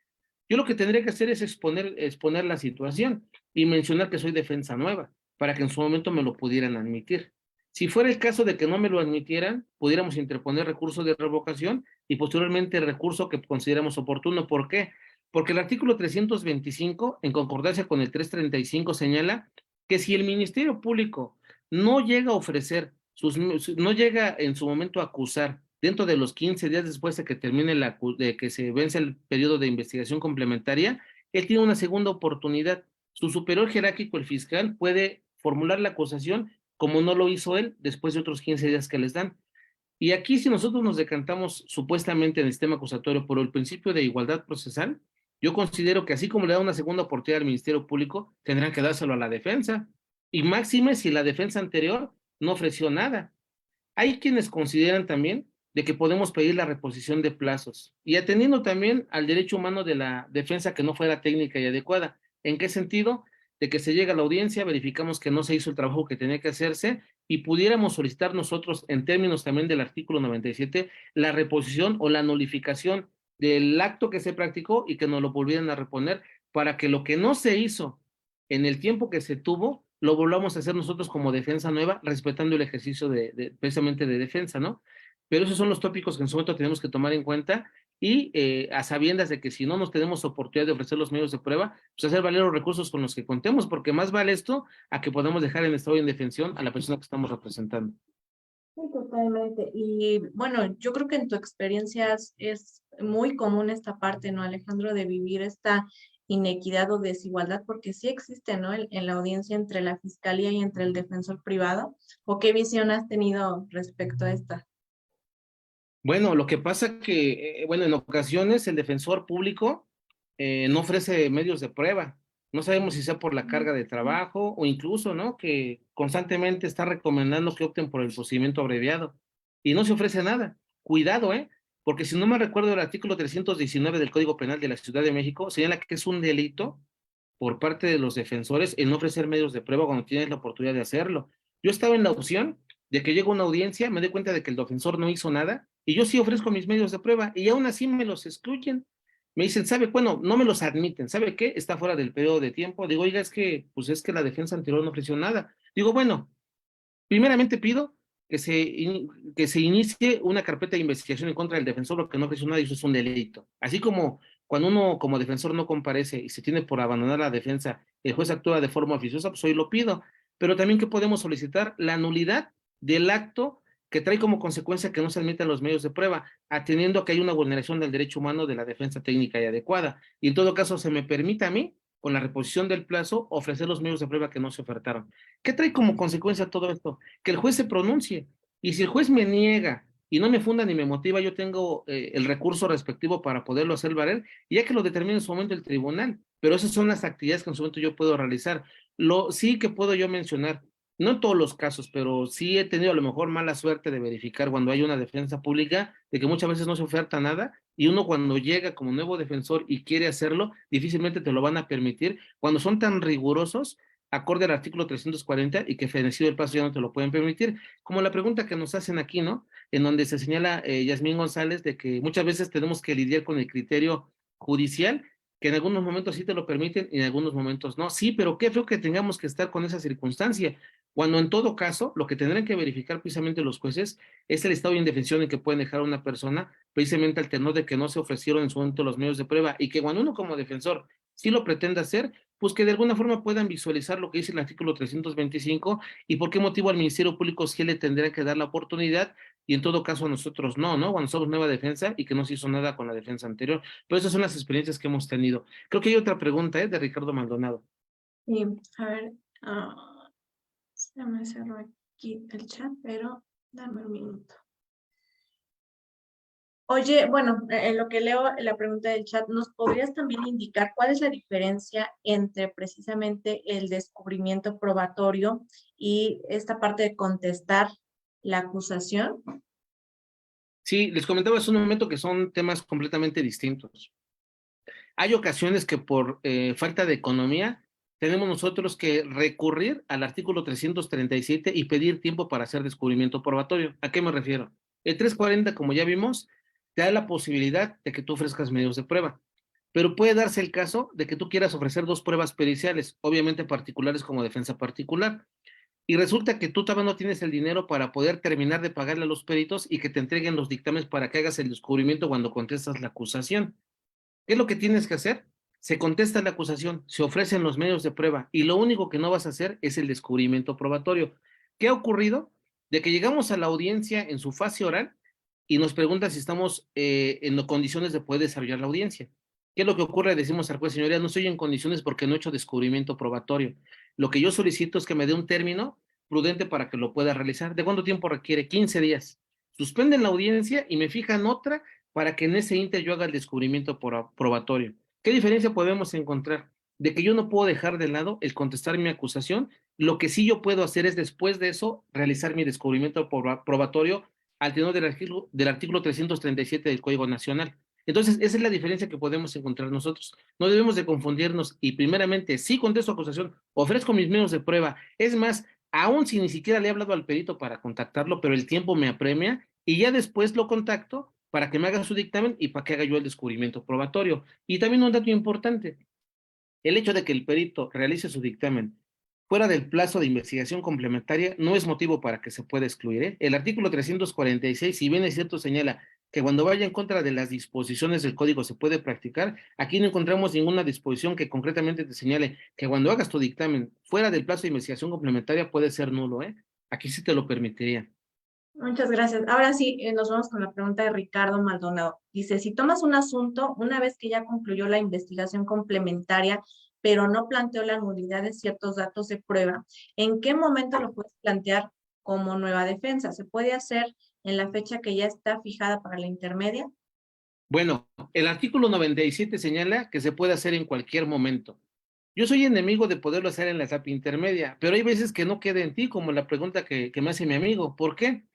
yo lo que tendría que hacer es exponer la situación y mencionar que soy defensa nueva, para que en su momento me lo pudieran admitir. Si fuera el caso de que no me lo admitieran, pudiéramos interponer recurso de revocación y posteriormente recurso que consideramos oportuno. ¿Por qué? Porque el artículo 325, en concordancia con el 335, señala que si el Ministerio Público no llega a ofrecer, no llega en su momento a acusar dentro de los 15 días después de que termine de que se vence el periodo de investigación complementaria, él tiene una segunda oportunidad. Su superior jerárquico, el fiscal, puede formular la acusación como no lo hizo él después de otros 15 días que les dan. Y aquí, si nosotros nos decantamos supuestamente en el sistema acusatorio por el principio de igualdad procesal, yo considero que así como le da una segunda oportunidad al Ministerio Público, tendrán que dárselo a la defensa. Y máxime si la defensa anterior no ofreció nada. Hay quienes consideran también de que podemos pedir la reposición de plazos y atendiendo también al derecho humano de la defensa que no fuera técnica y adecuada. ¿En qué sentido? De que se llega a la audiencia, verificamos que no se hizo el trabajo que tenía que hacerse y pudiéramos solicitar nosotros, en términos también del artículo 97, la reposición o la nulificación del acto que se practicó y que nos lo volvieran a reponer para que lo que no se hizo en el tiempo que se tuvo, lo volvamos a hacer nosotros como defensa nueva, respetando el ejercicio precisamente de defensa, ¿no? Pero esos son los tópicos que en su momento tenemos que tomar en cuenta y a sabiendas de que si no nos tenemos oportunidad de ofrecer los medios de prueba, pues hacer valer los recursos con los que contemos, porque más vale esto a que podamos dejar en estado de indefensión a la persona que estamos representando. Sí, totalmente. Y bueno, yo creo que en tu experiencia es muy común esta parte, ¿no, Alejandro, de vivir esta inequidad o desigualdad, porque sí existe, ¿no? En la audiencia entre la fiscalía y entre el defensor privado. ¿O qué visión has tenido respecto a esta? Bueno, lo que pasa que, bueno, en ocasiones el defensor público no ofrece medios de prueba. No sabemos si sea por la carga de trabajo o incluso, ¿no? Que constantemente está recomendando que opten por el procedimiento abreviado y no se ofrece nada. Cuidado, ¿eh? Porque si no me recuerdo el artículo 319 del Código Penal de la Ciudad de México señala que es un delito por parte de los defensores el no ofrecer medios de prueba cuando tienes la oportunidad de hacerlo. Yo estaba en la opción de que llego a una audiencia, me doy cuenta de que el defensor no hizo nada y yo sí ofrezco mis medios de prueba y aún así me los excluyen. Me dicen, ¿sabe? Bueno, no me los admiten. ¿Sabe qué? Está fuera del periodo de tiempo. Digo, oiga, pues es que la defensa anterior no ofreció nada. Digo, bueno, primeramente pido que se inicie una carpeta de investigación en contra del defensor porque no ofreció nada y eso es un delito. Así como cuando uno como defensor no comparece y se tiene por abandonar la defensa, el juez actúa de forma oficiosa, pues hoy lo pido. Pero también que podemos solicitar la nulidad del acto que trae como consecuencia que no se admitan los medios de prueba, atendiendo a que hay una vulneración del derecho humano de la defensa técnica y adecuada. Y en todo caso se me permite a mí, con la reposición del plazo, ofrecer los medios de prueba que no se ofertaron. ¿Qué trae como consecuencia todo esto? Que el juez se pronuncie. Y si el juez me niega y no me funda ni me motiva, yo tengo el recurso respectivo para poderlo hacer valer, y ya que lo determine en su momento el tribunal. Pero esas son las actividades que en su momento yo puedo realizar. Sí que puedo yo mencionar, no en todos los casos, pero sí he tenido a lo mejor mala suerte de verificar cuando hay una defensa pública, de que muchas veces no se oferta nada, y uno cuando llega como nuevo defensor y quiere hacerlo, difícilmente te lo van a permitir, cuando son tan rigurosos acorde al artículo 340 y que fenecido el plazo ya no te lo pueden permitir. Como la pregunta que nos hacen aquí, ¿no? En donde se señala Yasmín González de que muchas veces tenemos que lidiar con el criterio judicial, que en algunos momentos sí te lo permiten y en algunos momentos no. Sí, pero qué feo que tengamos que estar con esa circunstancia, cuando en todo caso lo que tendrán que verificar precisamente los jueces es el estado de indefensión en que pueden dejar a una persona, precisamente al tenor de que no se ofrecieron en su momento los medios de prueba y que cuando uno como defensor sí lo pretende hacer, pues que de alguna forma puedan visualizar lo que dice el artículo 325 y por qué motivo al Ministerio Público sí le tendría que dar la oportunidad y en todo caso a nosotros no, ¿no? Cuando somos nueva defensa y que no se hizo nada con la defensa anterior. Pero esas son las experiencias que hemos tenido. Creo que hay otra pregunta, ¿eh? De Ricardo Maldonado. Sí, a ver, se me cerró aquí el chat, pero Dame un minuto. Oye, bueno, en lo que leo la pregunta del chat, ¿nos podrías también indicar cuál es la diferencia entre precisamente el descubrimiento probatorio y esta parte de contestar la acusación? Sí, les comentaba hace un momento que son temas completamente distintos. Hay ocasiones que por falta de economía tenemos nosotros que recurrir al artículo 337 y pedir tiempo para hacer descubrimiento probatorio. ¿A qué me refiero? El 340, como ya vimos, te da la posibilidad de que tú ofrezcas medios de prueba, pero puede darse el caso de que tú quieras ofrecer dos pruebas periciales, obviamente particulares como defensa particular, y resulta que tú todavía no tienes el dinero para poder terminar de pagarle a los peritos y que te entreguen los dictámenes para que hagas el descubrimiento cuando contestas la acusación. ¿Qué es lo que tienes que hacer? Se contesta la acusación, se ofrecen los medios de prueba y lo único que no vas a hacer es el descubrimiento probatorio. ¿Qué ha ocurrido? De que llegamos a la audiencia en su fase oral y nos pregunta si estamos en condiciones de poder desarrollar la audiencia. ¿Qué es lo que ocurre? Decimos al juez, señoría, no estoy en condiciones porque no he hecho descubrimiento probatorio. Lo que yo solicito es que me dé un término prudente para que lo pueda realizar. ¿De cuánto tiempo requiere? 15 días. Suspenden la audiencia y me fijan otra para que en ese inter yo haga el descubrimiento probatorio. ¿Qué diferencia podemos encontrar? De que yo no puedo dejar de lado el contestar mi acusación, lo que sí yo puedo hacer es después de eso realizar mi descubrimiento probatorio al tenor del artículo 337 del Código Nacional. Entonces, esa es la diferencia que podemos encontrar nosotros. No debemos de confundirnos y primeramente, si contesto acusación, ofrezco mis medios de prueba. Es más, aún si ni siquiera le he hablado al perito para contactarlo, pero el tiempo me apremia y ya después lo contacto para que me haga su dictamen y para que haga yo el descubrimiento probatorio. Y también un dato importante, el hecho de que el perito realice su dictamen fuera del plazo de investigación complementaria no es motivo para que se pueda excluir, ¿eh? El artículo 346, si bien es cierto, señala que cuando vaya en contra de las disposiciones del código se puede practicar, aquí no encontramos ninguna disposición que concretamente te señale que cuando hagas tu dictamen fuera del plazo de investigación complementaria puede ser nulo, ¿eh? Aquí sí te lo permitiría. Muchas gracias. Ahora sí, nos vamos con la pregunta de Ricardo Maldonado. Dice, si tomas un asunto una vez que ya concluyó la investigación complementaria, pero no planteó la nulidad de ciertos datos de prueba, ¿en qué momento lo puedes plantear como nueva defensa? ¿Se puede hacer en la fecha que ya está fijada para la intermedia? Bueno, el artículo 97 señala que se puede hacer en cualquier momento. Yo soy enemigo de poderlo hacer en la etapa intermedia, pero hay veces que no queda en ti, como la pregunta que me hace mi amigo. ¿Por qué?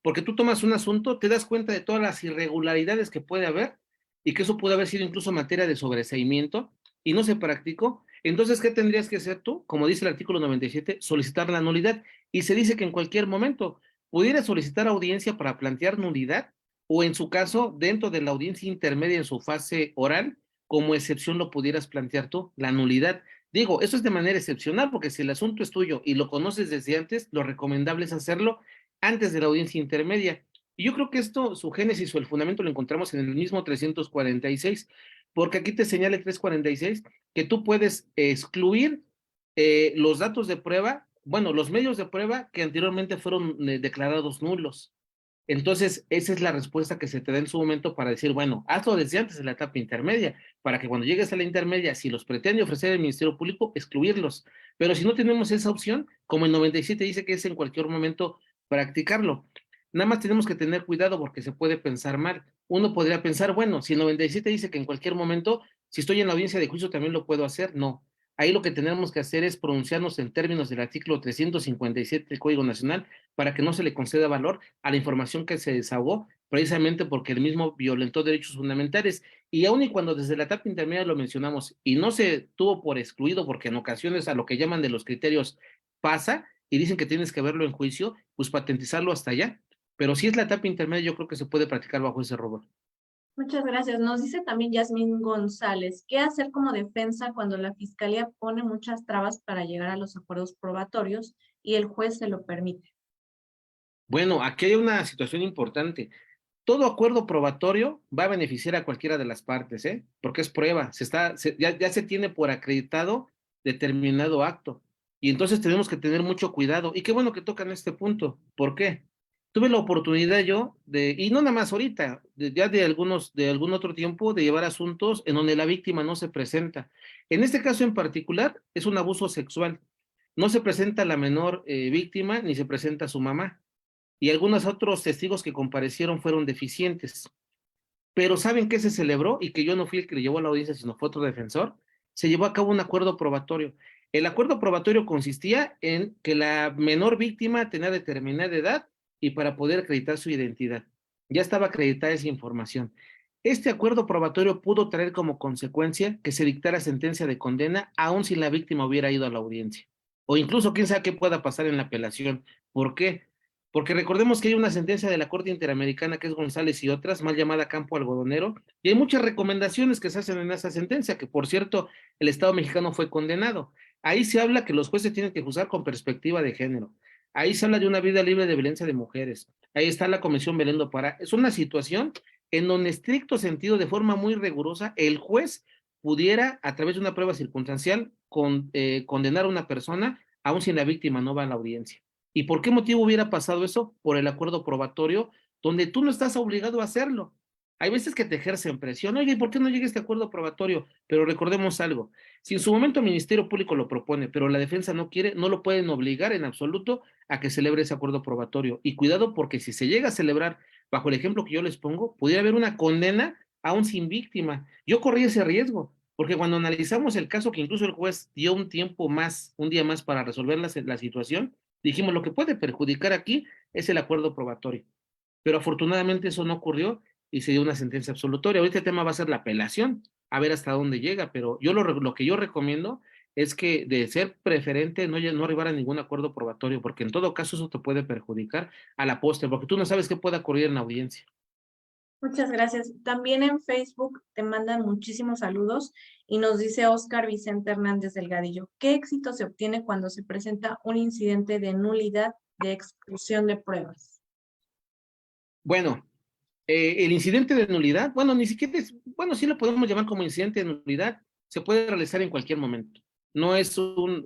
Porque tú tomas un asunto, te das cuenta de todas las irregularidades que puede haber y que eso puede haber sido incluso materia de sobreseimiento y no se practicó. Entonces, ¿qué tendrías que hacer tú? Como dice el artículo 97, solicitar la nulidad. Y se dice que en cualquier momento pudiera solicitar audiencia para plantear nulidad o en su caso, dentro de la audiencia intermedia en su fase oral, como excepción lo pudieras plantear tú, la nulidad. Digo, eso es de manera excepcional, porque si el asunto es tuyo y lo conoces desde antes, lo recomendable es hacerlo antes de la audiencia intermedia. Y yo creo que esto, su génesis o el fundamento lo encontramos en el mismo 346, porque aquí te señala el 346 que tú puedes excluir los datos de prueba, bueno, los medios de prueba que anteriormente fueron declarados nulos. Entonces, esa es la respuesta que se te da en su momento para decir, bueno, hazlo desde antes de la etapa intermedia, para que cuando llegues a la intermedia, si los pretende ofrecer el Ministerio Público, excluirlos. Pero si no tenemos esa opción, como el 97 dice que es en cualquier momento practicarlo. Nada más tenemos que tener cuidado porque se puede pensar mal. Uno podría pensar, bueno, si el 97 dice que en cualquier momento, si estoy en la audiencia de juicio también lo puedo hacer, no. Ahí lo que tenemos que hacer es pronunciarnos en términos del artículo 357 del Código Nacional para que no se le conceda valor a la información que se desahogó, precisamente porque el mismo violentó derechos fundamentales. Y aun y cuando desde la etapa intermedia lo mencionamos y no se tuvo por excluido, porque en ocasiones a lo que llaman de los criterios pasa y dicen que tienes que verlo en juicio, pues patentizarlo hasta allá. Pero si es la etapa intermedia, yo creo que se puede practicar bajo ese rubro. Muchas gracias. Nos dice también Yasmín González, ¿qué hacer como defensa cuando la fiscalía pone muchas trabas para llegar a los acuerdos probatorios y el juez se lo permite? Bueno, aquí hay una situación importante. Todo acuerdo probatorio va a beneficiar a cualquiera de las partes, ¿eh? Porque es prueba, ya se tiene por acreditado determinado acto. Y entonces tenemos que tener mucho cuidado. Y qué bueno que tocan este punto. ¿Por qué? Tuve la oportunidad yo y no nada más ahorita, ya de algún otro tiempo, de llevar asuntos en donde la víctima no se presenta. En este caso en particular, es un abuso sexual. No se presenta la menor víctima ni se presenta su mamá. y algunos otros testigos que comparecieron fueron deficientes. Pero ¿saben qué se celebró? Y que yo no fui el que le llevó a la audiencia, sino fue otro defensor. Se llevó a cabo un acuerdo probatorio. El acuerdo probatorio consistía en que la menor víctima tenía determinada edad y para poder acreditar su identidad. Ya estaba acreditada esa información. Este acuerdo probatorio pudo traer como consecuencia que se dictara sentencia de condena, aun si la víctima hubiera ido a la audiencia. O incluso quién sabe qué pueda pasar en la apelación. ¿Por qué? Porque recordemos que hay una sentencia de la Corte Interamericana que es González y otras, mal llamada Campo Algodonero, y hay muchas recomendaciones que se hacen en esa sentencia, que por cierto, el Estado mexicano fue condenado. Ahí se habla que los jueces tienen que juzgar con perspectiva de género. Ahí se habla de una vida libre de violencia de mujeres. Ahí está la Comisión Belén do Pará. Es una situación en donde, en estricto sentido, de forma muy rigurosa, el juez pudiera, a través de una prueba circunstancial, condenar a una persona, aun si la víctima no va a la audiencia. ¿Y por qué motivo hubiera pasado eso? Por el acuerdo probatorio, donde tú no estás obligado a hacerlo. Hay veces que te ejercen presión, oye, ¿por qué no llega este acuerdo probatorio? Pero recordemos algo, si en su momento el Ministerio Público lo propone, pero la defensa no quiere, no lo pueden obligar en absoluto a que celebre ese acuerdo probatorio. Y cuidado porque si se llega a celebrar, bajo el ejemplo que yo les pongo, pudiera haber una condena aún sin víctima. Yo corrí ese riesgo, porque cuando analizamos el caso, que incluso el juez dio un tiempo más, un día más para resolver la situación, dijimos, lo que puede perjudicar aquí es el acuerdo probatorio. Pero afortunadamente eso no ocurrió y se dio una sentencia absolutoria. Ahorita el tema va a ser la apelación, a ver hasta dónde llega, pero yo lo que yo recomiendo es que de ser preferente no arribar a ningún acuerdo probatorio, porque en todo caso eso te puede perjudicar a la postre, porque tú no sabes qué puede ocurrir en la audiencia. Muchas gracias. También en Facebook te mandan muchísimos saludos y nos dice Óscar Vicente Hernández Delgadillo, ¿qué éxito se obtiene cuando se presenta un incidente de nulidad de exclusión de pruebas? Bueno, el incidente de nulidad, bueno, ni siquiera es, bueno, sí lo podemos llamar como incidente de nulidad, se puede realizar en cualquier momento. No es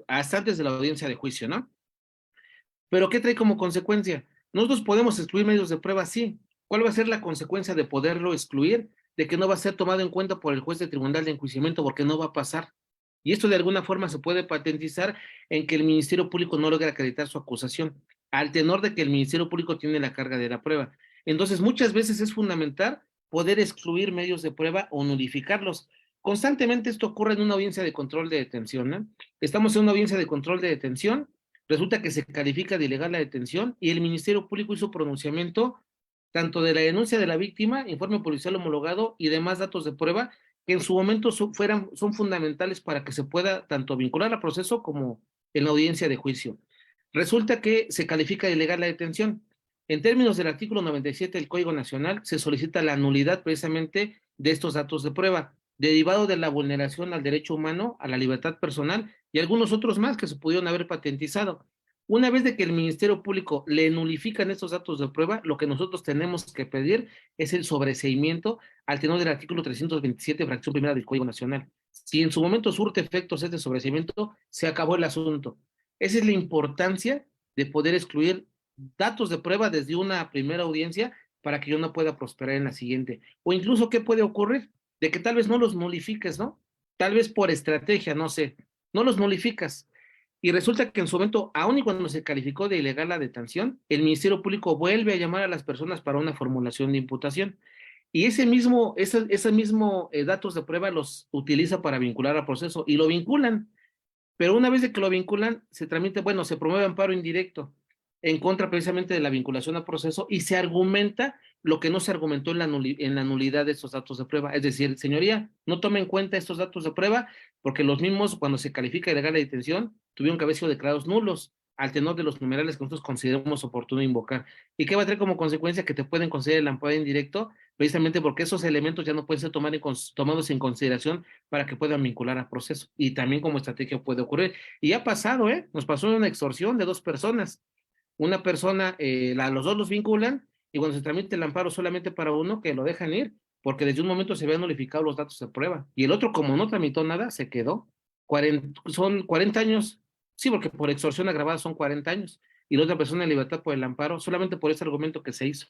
hasta antes de la audiencia de juicio, ¿no? Pero ¿qué trae como consecuencia? Nosotros podemos excluir medios de prueba, sí. ¿Cuál va a ser la consecuencia de poderlo excluir? De que no va a ser tomado en cuenta por el juez de tribunal de enjuiciamiento porque no va a pasar. Y esto de alguna forma se puede patentizar en que el Ministerio Público no logra acreditar su acusación, al tenor de que el Ministerio Público tiene la carga de la prueba. Entonces, muchas veces es fundamental poder excluir medios de prueba o nulificarlos. Constantemente esto ocurre en una audiencia de control de detención, ¿no? Estamos en una audiencia de control de detención. Resulta que se califica de ilegal la detención y el Ministerio Público hizo pronunciamiento tanto de la denuncia de la víctima, informe policial homologado y demás datos de prueba que en su momento son fundamentales para que se pueda tanto vincular al proceso como en la audiencia de juicio. Resulta que se califica de ilegal la detención. En términos del artículo 97 del Código Nacional, se solicita la nulidad precisamente de estos datos de prueba, derivado de la vulneración al derecho humano, a la libertad personal y algunos otros más que se pudieron haber patentizado. Una vez de que el Ministerio Público le nulifican estos datos de prueba, lo que nosotros tenemos que pedir es el sobreseimiento al tenor del artículo 327, fracción primera del Código Nacional. Si en su momento surte efectos este sobreseimiento, se acabó el asunto. Esa es la importancia de poder excluir datos de prueba desde una primera audiencia para que yo no pueda prosperar en la siguiente. O incluso, ¿qué puede ocurrir? De que tal vez no los nulifiques, ¿no? Tal vez por estrategia, no sé, no los nulificas. Y resulta que en su momento, aun y cuando se calificó de ilegal la detención, el Ministerio Público vuelve a llamar a las personas para una formulación de imputación. Y ese mismo datos de prueba los utiliza para vincular al proceso y lo vinculan. Pero una vez de que lo vinculan, se tramita, bueno, se promueve amparo indirecto en contra precisamente de la vinculación al proceso y se argumenta lo que no se argumentó en la nulidad de estos datos de prueba. Es decir, señoría, no tome en cuenta estos datos de prueba porque los mismos, cuando se califica ilegal la detención, tuvieron que haber sido declarados nulos al tenor de los numerales que nosotros consideramos oportuno invocar. ¿Y qué va a tener como consecuencia? Que te pueden conceder el amparo indirecto precisamente porque esos elementos ya no pueden ser tomados en consideración para que puedan vincular al proceso. Y también como estrategia puede ocurrir. Y ha pasado, ¿eh? Nos pasó una extorsión de dos personas. Una persona, los dos los vinculan y cuando se tramite el amparo solamente para uno, que lo dejan ir, porque desde un momento se habían nulificado los datos de prueba. Y el otro, como no tramitó nada, se quedó. Son 40 años, sí, porque por extorsión agravada son 40 años. Y la otra persona en libertad por el amparo, solamente por ese argumento que se hizo.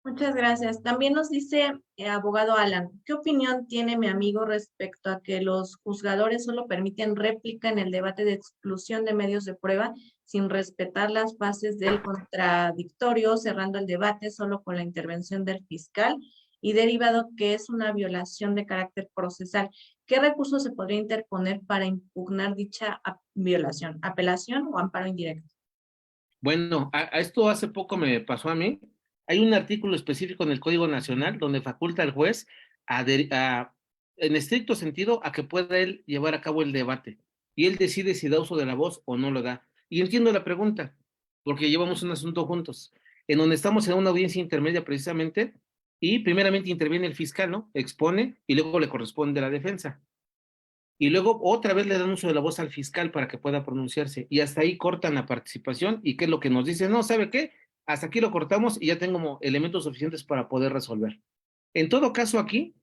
Muchas gracias. También nos dice abogado Alan, ¿qué opinión tiene mi amigo respecto a que los juzgadores solo permiten réplica en el debate de exclusión de medios de prueba sin respetar las fases del contradictorio, cerrando el debate solo con la intervención del fiscal y derivado que es una violación de carácter procesal. ¿Qué recurso se podría interponer para impugnar dicha violación? ¿Apelación o amparo indirecto? Bueno, a esto hace poco me pasó a mí. Hay un artículo específico en el Código Nacional donde faculta al juez en estricto sentido, a que pueda él llevar a cabo el debate. Y él decide si da uso de la voz o no lo da. Y entiendo la pregunta, porque llevamos un asunto juntos, en donde estamos en una audiencia intermedia precisamente, y primeramente interviene el fiscal, ¿no? Expone y luego le corresponde la defensa. Y luego otra vez le dan uso de la voz al fiscal para que pueda pronunciarse. Y hasta ahí cortan la participación. ¿Y qué es lo que nos dice? No, ¿sabe qué? Hasta aquí lo cortamos y ya tengo elementos suficientes para poder resolver. En todo caso, aquí,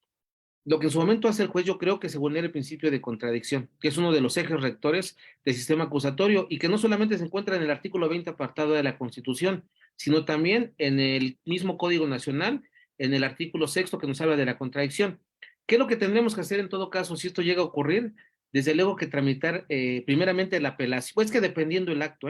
lo que en su momento hace el juez, yo creo que se vulnera el principio de contradicción, que es uno de los ejes rectores del sistema acusatorio y que no solamente se encuentra en el artículo 20 apartado de la Constitución, sino también en el mismo Código Nacional, en el artículo sexto que nos habla de la contradicción. ¿Qué es lo que tendremos que hacer en todo caso si esto llega a ocurrir? Desde luego que tramitar primeramente la apelación, pues que dependiendo el acto,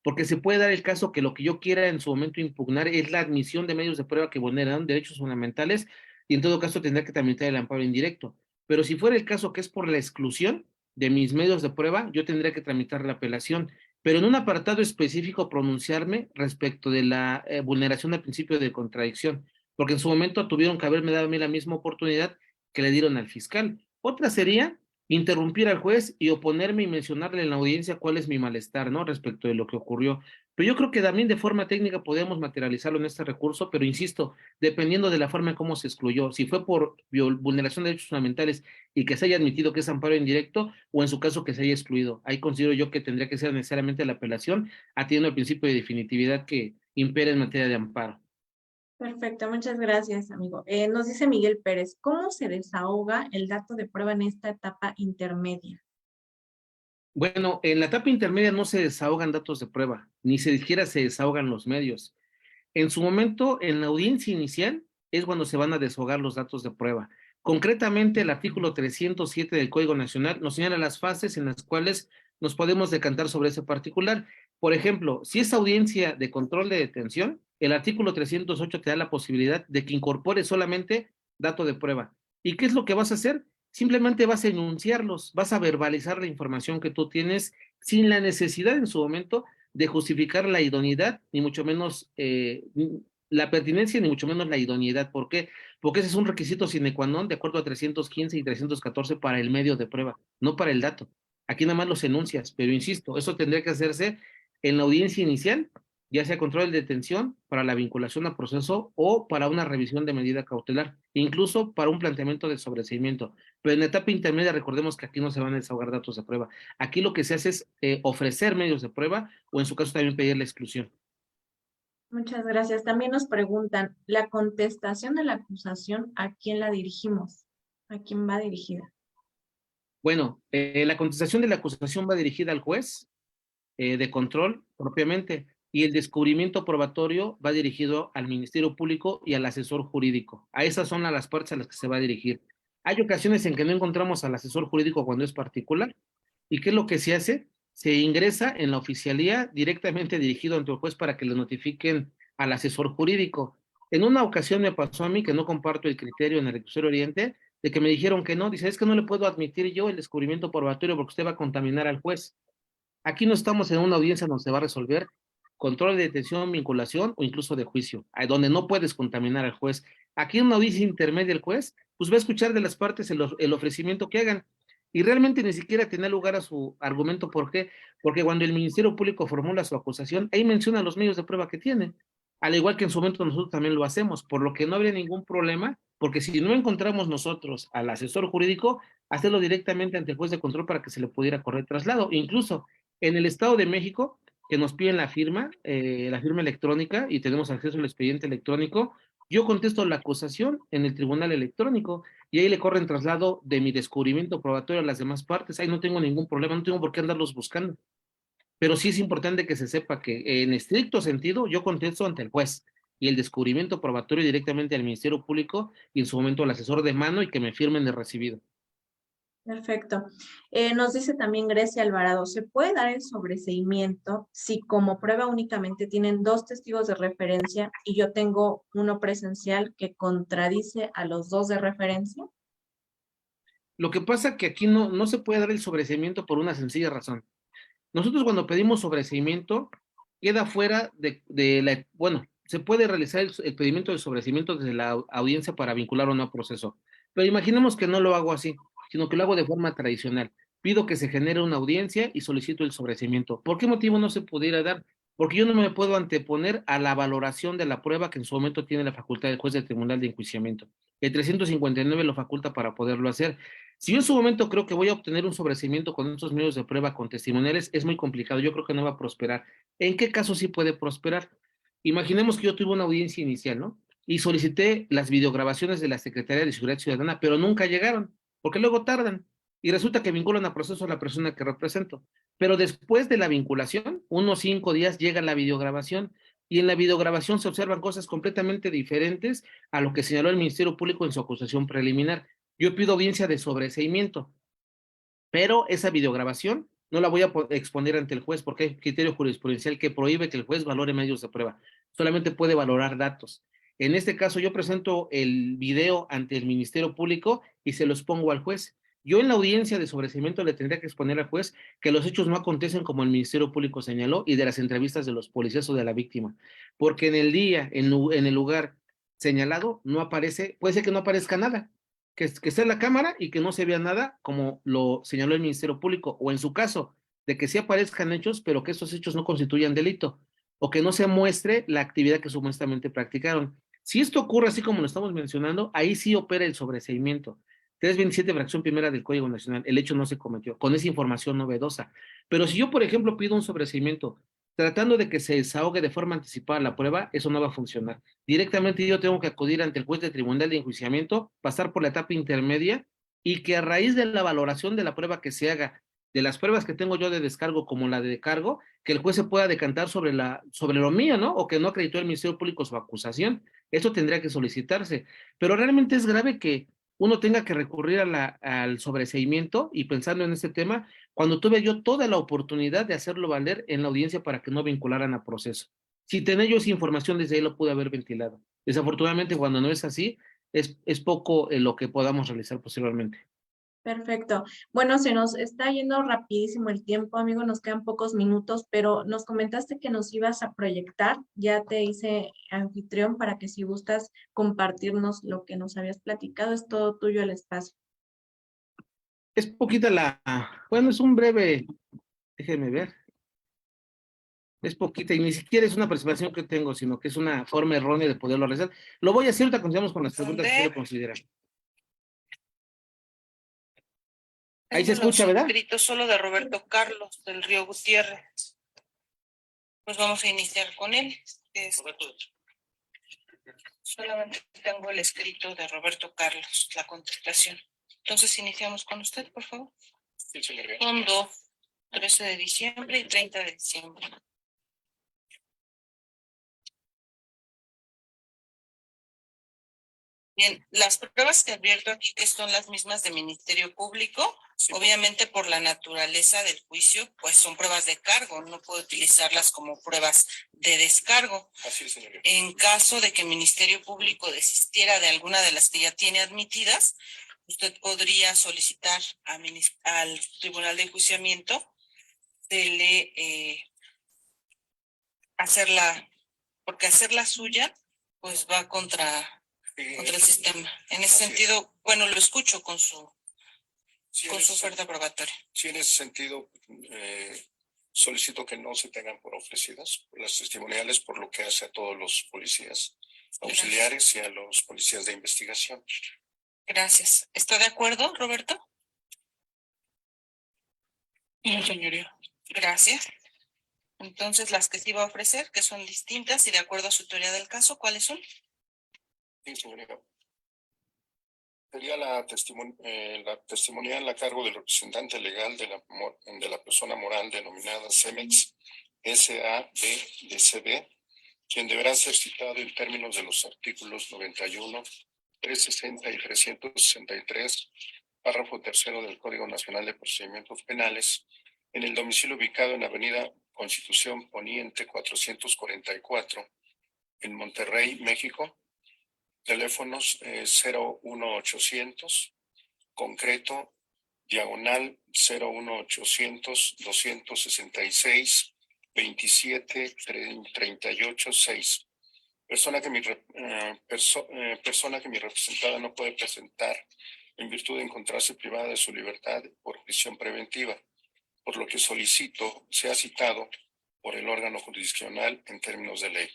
porque se puede dar el caso que lo que yo quiera en su momento impugnar es la admisión de medios de prueba que vulneran derechos fundamentales y en todo caso tendrá que tramitar el amparo indirecto. Pero si fuera el caso que es por la exclusión de mis medios de prueba, yo tendría que tramitar la apelación, pero en un apartado específico pronunciarme respecto de la vulneración del principio de contradicción, porque en su momento tuvieron que haberme dado a mí la misma oportunidad que le dieron al fiscal. Otra sería interrumpir al juez y oponerme y mencionarle en la audiencia cuál es mi malestar, ¿no? Respecto de lo que ocurrió. Pero yo creo que también de forma técnica podemos materializarlo en este recurso, pero insisto, dependiendo de la forma en cómo se excluyó, si fue por vulneración de derechos fundamentales y que se haya admitido que es amparo indirecto, o en su caso que se haya excluido. Ahí considero yo que tendría que ser necesariamente la apelación, atendiendo al principio de definitividad que impera en materia de amparo. Perfecto, muchas gracias, amigo. Nos dice Miguel Pérez, ¿cómo se desahoga el dato de prueba en esta etapa intermedia? Bueno, en la etapa intermedia no se desahogan datos de prueba, ni siquiera se desahogan los medios. En su momento, en la audiencia inicial, es cuando se van a desahogar los datos de prueba. Concretamente, el artículo 307 del Código Nacional nos señala las fases en las cuales nos podemos decantar sobre ese particular. Por ejemplo, si es audiencia de control de detención, el artículo 308 te da la posibilidad de que incorpore solamente dato de prueba. ¿Y qué es lo que vas a hacer? Simplemente vas a enunciarlos, vas a verbalizar la información que tú tienes sin la necesidad en su momento de justificar la idoneidad, ni mucho menos la pertinencia, ni mucho menos la idoneidad. ¿Por qué? Porque ese es un requisito sine qua non de acuerdo a 315 y 314 para el medio de prueba, no para el dato. Aquí nada más los enuncias, pero insisto, eso tendría que hacerse en la audiencia inicial, ya sea control de detención, para la vinculación a proceso o para una revisión de medida cautelar, incluso para un planteamiento de sobreseimiento. Pero en la etapa intermedia, recordemos que aquí no se van a desahogar datos de prueba. Aquí lo que se hace es ofrecer medios de prueba o en su caso también pedir la exclusión. Muchas gracias. También nos preguntan, ¿la contestación de la acusación a quién la dirigimos? ¿A quién va dirigida? Bueno, la contestación de la acusación va dirigida al juez de control propiamente y el descubrimiento probatorio va dirigido al Ministerio Público y al asesor jurídico. A esas son las partes a las que se va a dirigir. Hay ocasiones en que no encontramos al asesor jurídico cuando es particular. ¿Y qué es lo que se hace? Se ingresa en la oficialía directamente dirigido ante el juez para que le notifiquen al asesor jurídico. En una ocasión me pasó a mí que no comparto el criterio en el reclusorio Oriente de que me dijeron que no, dice, es que no le puedo admitir yo el descubrimiento probatorio porque usted va a contaminar al juez. Aquí no estamos en una audiencia donde se va a resolver control de detención, vinculación o incluso de juicio, donde no puedes contaminar al juez. Aquí en una audiencia intermedia el juez, pues va a escuchar de las partes el ofrecimiento que hagan y realmente ni siquiera tiene lugar a su argumento. ¿Por qué? Porque cuando el Ministerio Público formula su acusación, ahí menciona los medios de prueba que tiene, al igual que en su momento nosotros también lo hacemos, por lo que no habría ningún problema, porque si no encontramos nosotros al asesor jurídico, hacerlo directamente ante el juez de control para que se le pudiera correr traslado. Incluso en el Estado de México, que nos piden la firma electrónica y tenemos acceso al expediente electrónico, yo contesto la acusación en el tribunal electrónico y ahí le corren traslado de mi descubrimiento probatorio a las demás partes. Ahí no tengo ningún problema, no tengo por qué andarlos buscando. Pero sí es importante que se sepa que en estricto sentido yo contesto ante el juez y el descubrimiento probatorio directamente al Ministerio Público y en su momento al asesor de mano y que me firmen de recibido. Perfecto. Nos dice también Grecia Alvarado, ¿se puede dar el sobreseimiento si como prueba únicamente tienen dos testigos de referencia y yo tengo uno presencial que contradice a los dos de referencia? Lo que pasa que aquí no se puede dar el sobreseimiento por una sencilla razón. Nosotros cuando pedimos sobreseimiento, queda fuera bueno, se puede realizar el pedimiento de sobreseimiento desde la audiencia para vincular o no a proceso. Pero imaginemos que no lo hago así, sino que lo hago de forma tradicional. Pido que se genere una audiencia y solicito el sobreseimiento. ¿Por qué motivo no se pudiera dar? Porque yo no me puedo anteponer a la valoración de la prueba que en su momento tiene la facultad del juez del Tribunal de Enjuiciamiento. El 359 lo faculta para poderlo hacer. Si yo en su momento creo que voy a obtener un sobreseimiento con estos medios de prueba, con testimoniales, es muy complicado. Yo creo que no va a prosperar. ¿En qué caso sí puede prosperar? Imaginemos que yo tuve una audiencia inicial, ¿no? Y solicité las videograbaciones de la Secretaría de Seguridad Ciudadana, pero nunca llegaron, porque luego tardan. Y resulta que vinculan a proceso a la persona que represento. Pero después de la vinculación, unos 5 días llega la videograbación y en la videograbación se observan cosas completamente diferentes a lo que señaló el Ministerio Público en su acusación preliminar. Yo pido audiencia de sobreseimiento, pero esa videograbación no la voy a exponer ante el juez porque hay criterio jurisprudencial que prohíbe que el juez valore medios de prueba. Solamente puede valorar datos. En este caso, yo presento el video ante el Ministerio Público y se los pongo al juez. Yo en la audiencia de sobreseimiento le tendría que exponer al juez que los hechos no acontecen como el Ministerio Público señaló y de las entrevistas de los policías o de la víctima. Porque en el día, en el lugar señalado, no aparece, puede ser que no aparezca nada, que esté en la cámara y que no se vea nada, como lo señaló el Ministerio Público, o en su caso, de que sí aparezcan hechos, pero que estos hechos no constituyan delito, o que no se muestre la actividad que supuestamente practicaron. Si esto ocurre así como lo estamos mencionando, ahí sí opera el sobreseimiento. 327, fracción primera del Código Nacional, el hecho no se cometió, con esa información novedosa. Pero si yo, por ejemplo, pido un sobreseimiento tratando de que se desahogue de forma anticipada la prueba, eso no va a funcionar. Directamente yo tengo que acudir ante el juez de tribunal de enjuiciamiento, pasar por la etapa intermedia y que a raíz de la valoración de la prueba que se haga, de las pruebas que tengo yo de descargo como la de cargo, que el juez se pueda decantar sobre lo mío, ¿no? O que no acreditó el Ministerio Público su acusación. Eso tendría que solicitarse. Pero realmente es grave que uno tenga que recurrir al sobreseimiento y pensando en este tema, cuando tuve yo toda la oportunidad de hacerlo valer en la audiencia para que no vincularan a proceso. Si tenía yo esa información, desde ahí lo pude haber ventilado. Desafortunadamente, cuando no es así, es poco lo que podamos realizar posteriormente. Perfecto. Bueno, se nos está yendo rapidísimo el tiempo, amigo, nos quedan pocos minutos, pero nos comentaste que nos ibas a proyectar. Ya te hice anfitrión para que si gustas compartirnos lo que nos habías platicado, es todo tuyo el espacio. Es poquita bueno, es un breve, déjenme ver, es poquita y ni siquiera es una participación que tengo, sino que es una forma errónea de poderlo realizar. Lo voy a hacer, ahorita continuamos con las preguntas que lo consideran. Ahí se escucha, ¿verdad? Escrito solo de Roberto Carlos del Río Gutiérrez. Pues vamos a iniciar con él. Solamente tengo el escrito de Roberto Carlos, la contestación. Entonces iniciamos con usted, por favor. Sí, señoría. Son 13 de diciembre y 30 de diciembre. Bien, las pruebas que advierto aquí que son las mismas de Ministerio Público, sí, obviamente por la naturaleza del juicio, pues son pruebas de cargo, no puedo utilizarlas como pruebas de descargo. Así es, señoría. En caso de que el Ministerio Público desistiera de alguna de las que ya tiene admitidas, usted podría solicitar al Tribunal de Enjuiciamiento hacerla, porque hacerla suya, pues va contra el sistema. En ese sentido, bueno, lo escucho con su oferta probatoria. Sí, en ese sentido, solicito que no se tengan por ofrecidas las testimoniales por lo que hace a todos los policías auxiliares y a los policías de investigación. Gracias. ¿Está de acuerdo, Roberto? Sí, señoría. Gracias. Entonces, las que se iba a ofrecer, que son distintas y de acuerdo a su teoría del caso, ¿cuáles son? Sí, señoría. Sería la testimonial a cargo del representante legal de la persona moral denominada CEMEX S.A.B.D.C.B., quien deberá ser citado en términos de los artículos 91, 360 y 363 párrafo tercero del Código Nacional de Procedimientos Penales, en el domicilio ubicado en Avenida Constitución Poniente 444, en Monterrey, México. Teléfonos 01800, concreto, diagonal 01800 266 27 38 6. Persona que mi representada no puede presentar en virtud de encontrarse privada de su libertad por prisión preventiva, por lo que solicito sea citado por el órgano jurisdiccional en términos de ley.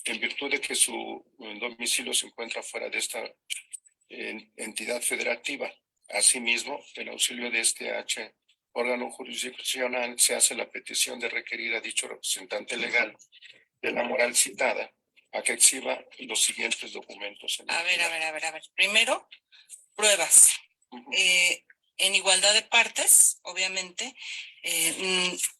En virtud de que su domicilio se encuentra fuera de esta entidad federativa, asimismo, en auxilio de este órgano jurisdiccional, se hace la petición de requerir a dicho representante legal de la moral citada a que exhiba los siguientes documentos. A ver. Primero, pruebas. En igualdad de partes, obviamente,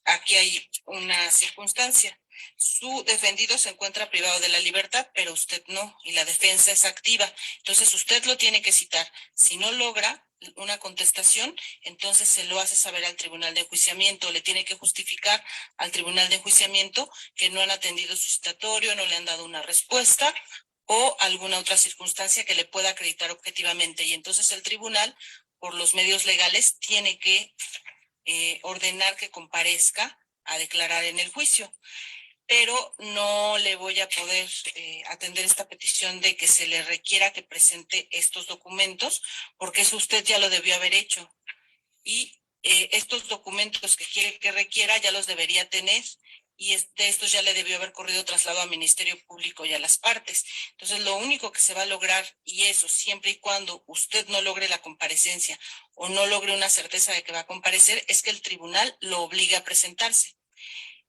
aquí hay una circunstancia. Su defendido se encuentra privado de la libertad, pero usted no, y la defensa es activa. Entonces, usted lo tiene que citar. Si no logra una contestación, entonces se lo hace saber al tribunal de enjuiciamiento. Le tiene que justificar al tribunal de enjuiciamiento que no han atendido su citatorio, no le han dado una respuesta o alguna otra circunstancia que le pueda acreditar objetivamente. Y entonces el tribunal, por los medios legales, tiene que ordenar que comparezca a declarar en el juicio. Pero no le voy a poder atender esta petición de que se le requiera que presente estos documentos, porque eso usted ya lo debió haber hecho. Y estos documentos que quiere que requiera ya los debería tener, y de estos ya le debió haber corrido traslado al Ministerio Público y a las partes. Entonces, lo único que se va a lograr, y eso siempre y cuando usted no logre la comparecencia o no logre una certeza de que va a comparecer, es que el tribunal lo obligue a presentarse,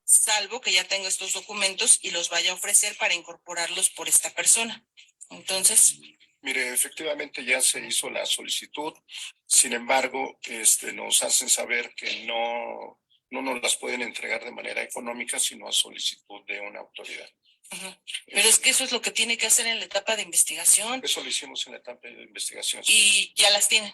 salvo que ya tenga estos documentos y los vaya a ofrecer para incorporarlos por esta persona. Entonces... Mire, efectivamente ya se hizo la solicitud, sin embargo, nos hacen saber que no nos las pueden entregar de manera económica, sino a solicitud de una autoridad. Pero es que eso es lo que tiene que hacer en la etapa de investigación. Eso lo hicimos en la etapa de investigación. ¿Y ya las tienen?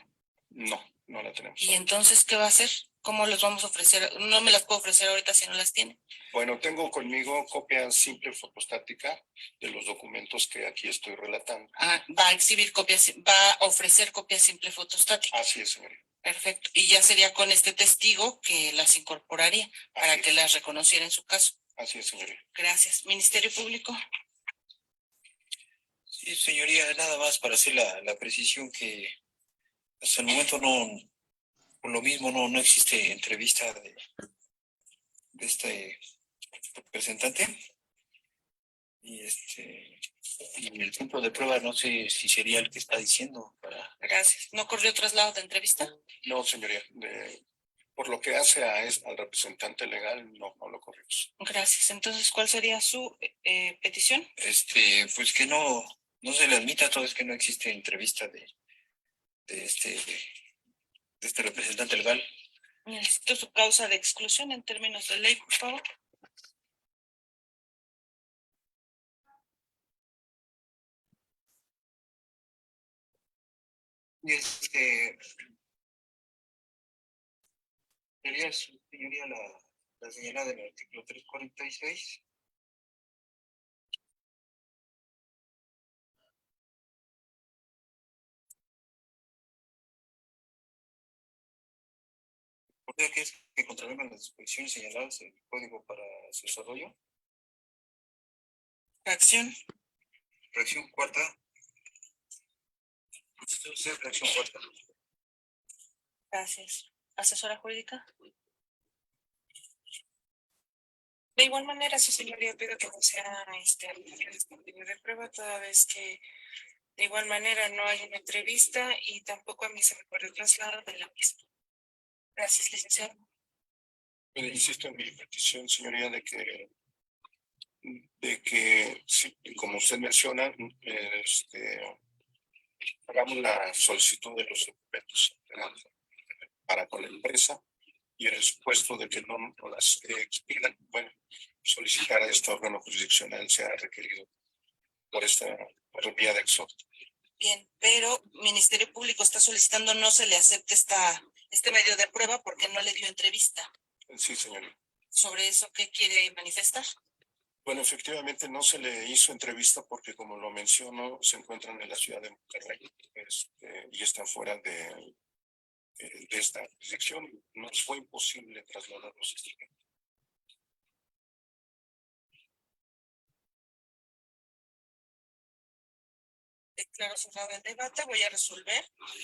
No la tenemos. ¿Y entonces qué va a hacer? ¿Cómo les vamos a ofrecer? No me las puedo ofrecer ahorita si no las tiene. Bueno, tengo conmigo copia simple fotostática de los documentos que aquí estoy relatando. Va a exhibir copias, va a ofrecer copia simple fotostática. Así es, señorita. Perfecto. Y ya sería con este testigo que las incorporaría para que las reconociera en su caso. Así es, señorita. Gracias. Ministerio Público. Sí, señoría, nada más para hacer la precisión que hasta el momento por lo mismo no existe entrevista de este representante. Y el tiempo de prueba no sé si sería el que está diciendo para... Gracias. ¿No corrió traslado de entrevista? No, señoría. Por lo que hace al representante legal, no lo corrimos. Gracias. Entonces, ¿cuál sería su petición? Pues que no se le admita, todo es que no existe entrevista de este representante legal. Necesito su causa de exclusión en términos de ley, por favor. Y sería, señoría, la señalada en el artículo 346. ¿Podría que es que contravengan las disposiciones señaladas en el Código para su desarrollo? Fracción cuarta. Fracción cuarta. Gracias. ¿Asesora jurídica? De igual manera, su señoría, pido que no sea contenido de prueba, toda vez que de igual manera no hay una entrevista y tampoco a mí se me corre el traslado de la misma. Gracias, licenciado. Insisto en mi petición, señoría, de que sí, como usted menciona, hagamos la solicitud de los documentos para con la empresa y en el supuesto de que no las expidan, bueno, solicitar a este órgano jurisdiccional sea requerido por vía de exhorto. Bien, pero Ministerio Público está solicitando no se le acepte este medio de prueba porque no le dio entrevista. Sí, señorita. ¿Sobre eso qué quiere manifestar? Bueno, efectivamente no se le hizo entrevista porque, como lo menciono, se encuentran en la ciudad de Monterrey y están fuera de esta jurisdicción. Nos fue imposible trasladarlos. Declaro cerrado el debate. Voy a resolver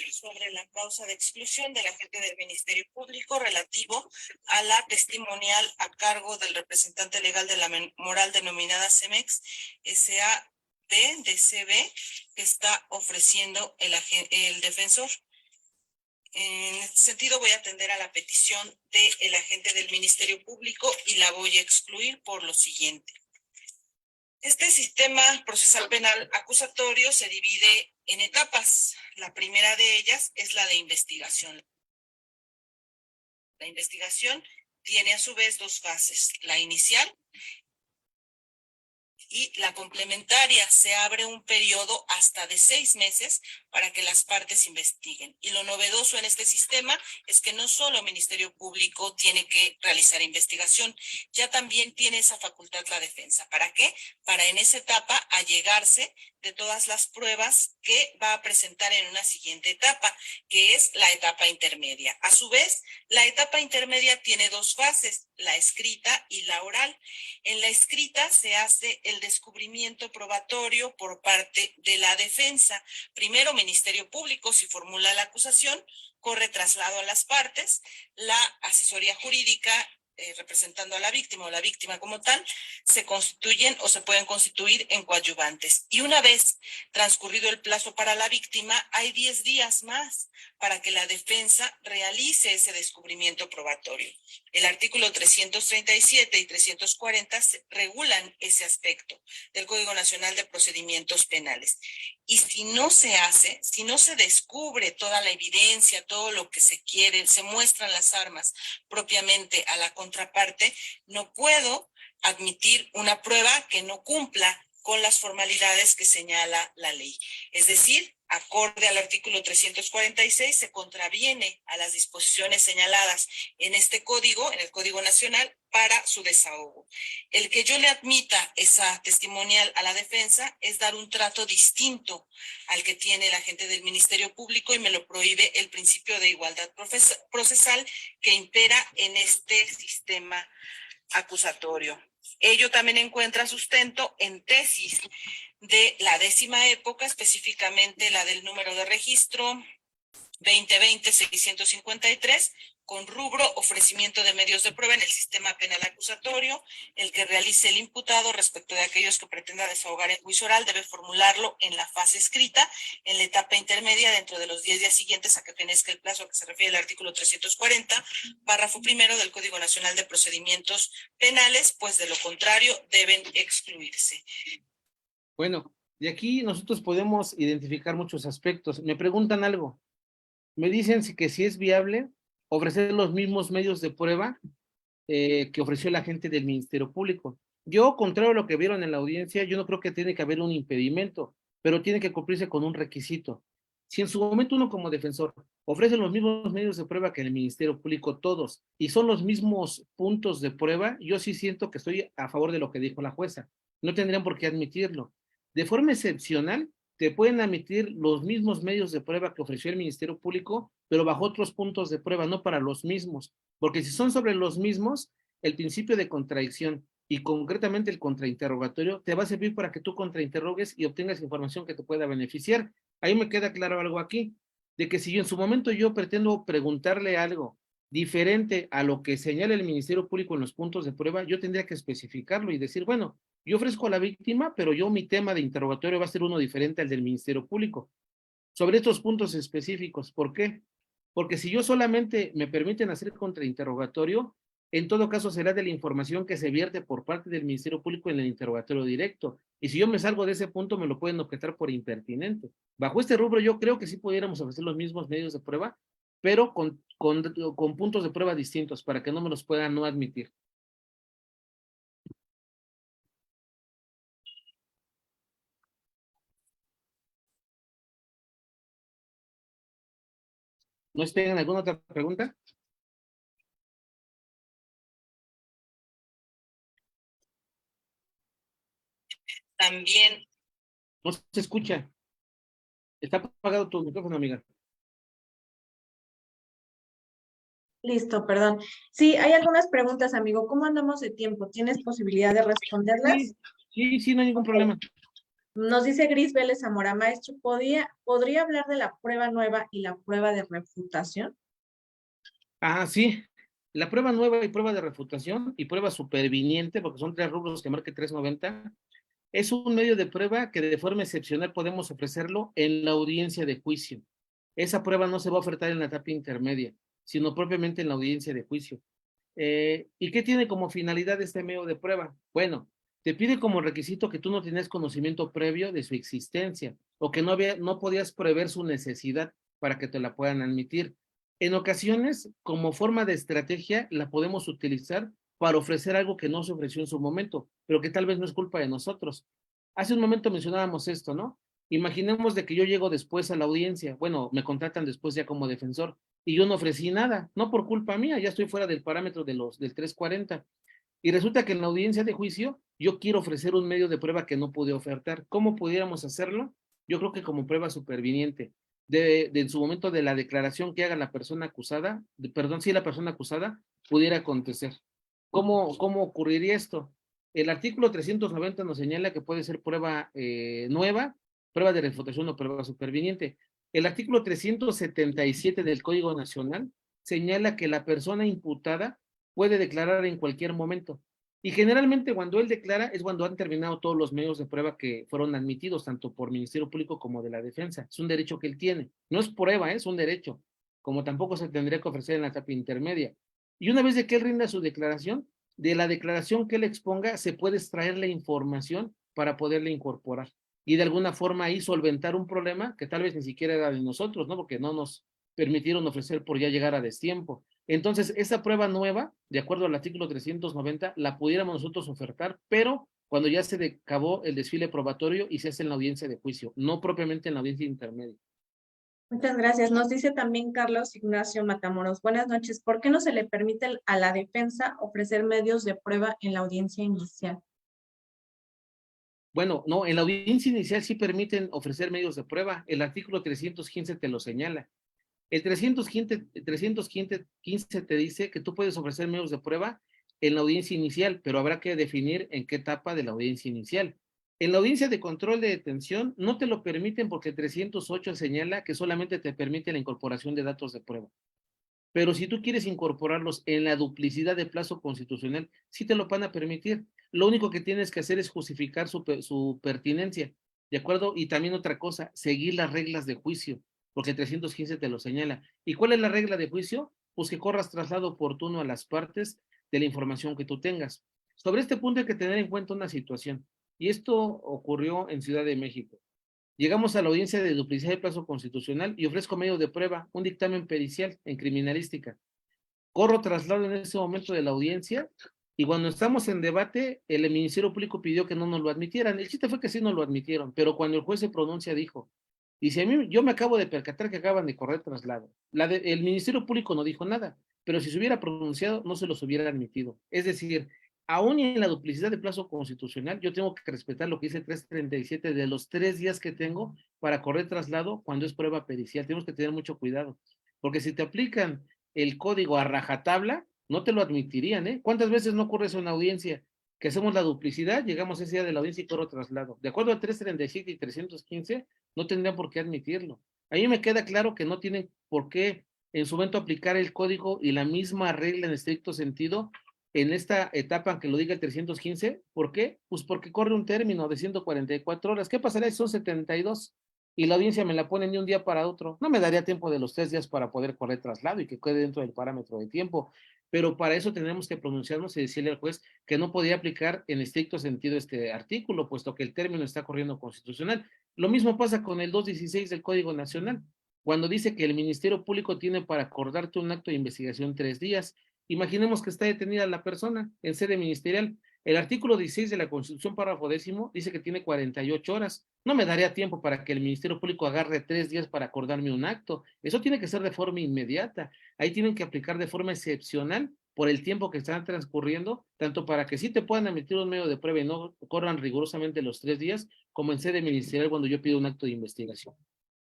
sobre la causa de exclusión del agente del Ministerio Público relativo a la testimonial a cargo del representante legal de la moral denominada CEMEX SAB de CB que está ofreciendo el defensor. En este sentido, voy a atender a la petición del agente del Ministerio Público y la voy a excluir por lo siguiente. Este sistema procesal penal acusatorio se divide en etapas. La primera de ellas es la de investigación. La investigación tiene a su vez dos fases, la inicial y la complementaria. Se abre un periodo hasta de 6 meses para que las partes investiguen. Y lo novedoso en este sistema es que no solo el Ministerio Público tiene que realizar investigación, ya también tiene esa facultad la defensa. ¿Para qué? Para en esa etapa allegarse de todas las pruebas que va a presentar en una siguiente etapa, que es la etapa intermedia. A su vez, la etapa intermedia tiene dos fases, la escrita y la oral. En la escrita se hace el descubrimiento probatorio por parte de la defensa. Primero, Ministerio Público, si formula la acusación, corre traslado a las partes, la asesoría jurídica representando a la víctima o la víctima como tal, se constituyen o se pueden constituir en coadyuvantes. Y una vez transcurrido el plazo para la víctima, hay 10 días más para que la defensa realice ese descubrimiento probatorio. El artículo 337 y 340 regulan ese aspecto del Código Nacional de Procedimientos Penales. Y si no se hace, si no se descubre toda la evidencia, todo lo que se quiere, se muestran las armas propiamente a la contraparte, no puedo admitir una prueba que no cumpla con las formalidades que señala la ley. Es decir, acorde al artículo 346, se contraviene a las disposiciones señaladas en este código, en el Código Nacional, para su desahogo. El que yo le admita esa testimonial a la defensa es dar un trato distinto al que tiene el agente del Ministerio Público y me lo prohíbe el principio de igualdad procesal que impera en este sistema acusatorio. Ello también encuentra sustento en tesis de la 10ª época, específicamente la del número de registro 2020-653, con rubro ofrecimiento de medios de prueba en el sistema penal acusatorio. El que realice el imputado respecto de aquellos que pretenda desahogar en juicio oral debe formularlo en la fase escrita, en la etapa intermedia, dentro de los 10 días siguientes a que fenezca el plazo a que se refiere el artículo 340, párrafo primero del Código Nacional de Procedimientos Penales, pues de lo contrario deben excluirse. Bueno, de aquí nosotros podemos identificar muchos aspectos. Me preguntan algo. Me dicen que si es viable ofrecer los mismos medios de prueba que ofreció el agente del Ministerio Público. Yo, contrario a lo que vieron en la audiencia, yo no creo que tiene que haber un impedimento, pero tiene que cumplirse con un requisito. Si en su momento uno como defensor ofrece los mismos medios de prueba que el Ministerio Público, todos, y son los mismos puntos de prueba, yo sí siento que estoy a favor de lo que dijo la jueza. No tendrían por qué admitirlo. De forma excepcional, te pueden admitir los mismos medios de prueba que ofreció el Ministerio Público, pero bajo otros puntos de prueba, no para los mismos. Porque si son sobre los mismos, el principio de contradicción y concretamente el contrainterrogatorio te va a servir para que tú contrainterrogues y obtengas información que te pueda beneficiar. Ahí me queda claro algo aquí, de que si yo en su momento yo pretendo preguntarle algo diferente a lo que señala el Ministerio Público en los puntos de prueba, yo tendría que especificarlo y decir, bueno, yo ofrezco a la víctima, pero yo mi tema de interrogatorio va a ser uno diferente al del Ministerio Público. Sobre estos puntos específicos, ¿por qué? Porque si yo solamente me permiten hacer contrainterrogatorio, en todo caso será de la información que se vierte por parte del Ministerio Público en el interrogatorio directo. Y si yo me salgo de ese punto, me lo pueden objetar por impertinente. Bajo este rubro, yo creo que sí pudiéramos ofrecer los mismos medios de prueba, pero con puntos de prueba distintos para que no me los puedan no admitir. ¿No tienen alguna otra pregunta? También, No se escucha. Está apagado tu micrófono, amiga. Listo, perdón. Sí, hay algunas preguntas, amigo. ¿Cómo andamos de tiempo? ¿Tienes posibilidad de responderlas? Sí, sí, no hay ningún Ok. problema. Nos dice Gris Vélez Zamora, maestro, ¿podría hablar de la prueba nueva y la prueba de refutación? Ah, sí. La prueba nueva y prueba de refutación y prueba superviniente, porque son 3 rubros que marque 390, es un medio de prueba que de forma excepcional podemos ofrecerlo en la audiencia de juicio. Esa prueba no se va a ofertar en la etapa intermedia, sino propiamente en la audiencia de juicio. ¿Y qué tiene como finalidad este medio de prueba? Bueno, te pide como requisito que tú no tienes conocimiento previo de su existencia o que no podías prever su necesidad para que te la puedan admitir. En ocasiones, como forma de estrategia, la podemos utilizar para ofrecer algo que no se ofreció en su momento, pero que tal vez no es culpa de nosotros. Hace un momento mencionábamos esto, ¿no? Imaginemos de que yo llego después a la audiencia, bueno, me contratan después ya como defensor, y yo no ofrecí nada, no por culpa mía, ya estoy fuera del parámetro del 340. Y resulta que en la audiencia de juicio yo quiero ofrecer un medio de prueba que no pude ofertar. ¿Cómo pudiéramos hacerlo? Yo creo que como prueba superviniente, en su momento de la declaración que haga la persona acusada, perdón, si la persona acusada pudiera acontecer. ¿Cómo ocurriría esto? El artículo 390 nos señala que puede ser prueba nueva, prueba de refutación o prueba superviniente. El artículo 377 del Código Nacional señala que la persona imputada puede declarar en cualquier momento. Y generalmente cuando él declara es cuando han terminado todos los medios de prueba que fueron admitidos, tanto por Ministerio Público como de la defensa. Es un derecho que él tiene. No es prueba, es un derecho, como tampoco se tendría que ofrecer en la etapa intermedia. Y una vez de que él rinda su declaración, de la declaración que él exponga, se puede extraer la información para poderla incorporar. Y de alguna forma ahí solventar un problema que tal vez ni siquiera era de nosotros, ¿no? Porque no nos permitieron ofrecer por ya llegar a destiempo. Entonces, esa prueba nueva, de acuerdo al artículo 390, la pudiéramos nosotros ofertar, pero cuando ya se acabó el desfile probatorio y se hace en la audiencia de juicio, no propiamente en la audiencia intermedia. Muchas gracias. Nos dice también Carlos Ignacio Matamoros. Buenas noches. ¿Por qué no se le permite a la defensa ofrecer medios de prueba en la audiencia inicial? Bueno, no, en la audiencia inicial sí permiten ofrecer medios de prueba. El artículo 315 te lo señala. El 315 te dice que tú puedes ofrecer medios de prueba en la audiencia inicial, pero habrá que definir en qué etapa de la audiencia inicial. En la audiencia de control de detención no te lo permiten porque el 308 señala que solamente te permite la incorporación de datos de prueba. Pero si tú quieres incorporarlos en la duplicidad de plazo constitucional, sí te lo van a permitir. Lo único que tienes que hacer es justificar su pertinencia, ¿de acuerdo? Y también otra cosa, seguir las reglas de juicio, porque el 315 te lo señala. ¿Y cuál es la regla de juicio? Pues que corras traslado oportuno a las partes de la información que tú tengas. Sobre este punto hay que tener en cuenta una situación, y esto ocurrió en Ciudad de México. Llegamos a la audiencia de duplicidad de plazo constitucional y ofrezco medio de prueba, un dictamen pericial en criminalística. Corro traslado en ese momento de la audiencia y cuando estamos en debate, el Ministerio Público pidió que no nos lo admitieran. El chiste fue que sí nos lo admitieron, pero cuando el juez se pronuncia dijo, dice, a mí, yo me acabo de percatar que acaban de correr traslado. El Ministerio Público no dijo nada, pero si se hubiera pronunciado, no se los hubiera admitido. Es decir, aún en la duplicidad de plazo constitucional, yo tengo que respetar lo que dice el 337 de los 3 días que tengo para correr traslado cuando es prueba pericial. Tenemos que tener mucho cuidado, porque si te aplican el código a rajatabla, no te lo admitirían, ¿eh? ¿Cuántas veces no ocurre eso en audiencia? Que hacemos la duplicidad, llegamos ese día de la audiencia y corro traslado. De acuerdo al 337 y 315, no tendrían por qué admitirlo. A mí me queda claro que no tienen por qué en su momento aplicar el código y la misma regla en estricto sentido en esta etapa que lo diga el 315. ¿Por qué? Pues porque corre un término de 144 horas. ¿Qué pasaría si son 72? Y la audiencia me la ponen de un día para otro. No me daría tiempo de los 3 días para poder correr traslado y que quede dentro del parámetro de tiempo. Pero para eso tenemos que pronunciarnos y decirle al juez que no podía aplicar en estricto sentido este artículo, puesto que el término está corriendo constitucional. Lo mismo pasa con el 216 del Código Nacional, cuando dice que el Ministerio Público tiene para acordarte un acto de investigación 3 días. Imaginemos que está detenida la persona en sede ministerial. El artículo 16 de la Constitución, párrafo 10, dice que tiene 48 horas. No me daría tiempo para que el Ministerio Público agarre 3 días para acordarme un acto. Eso tiene que ser de forma inmediata. Ahí tienen que aplicar de forma excepcional por el tiempo que están transcurriendo, tanto para que sí te puedan emitir un medio de prueba y no corran rigurosamente los 3 días, como en sede ministerial cuando yo pido un acto de investigación.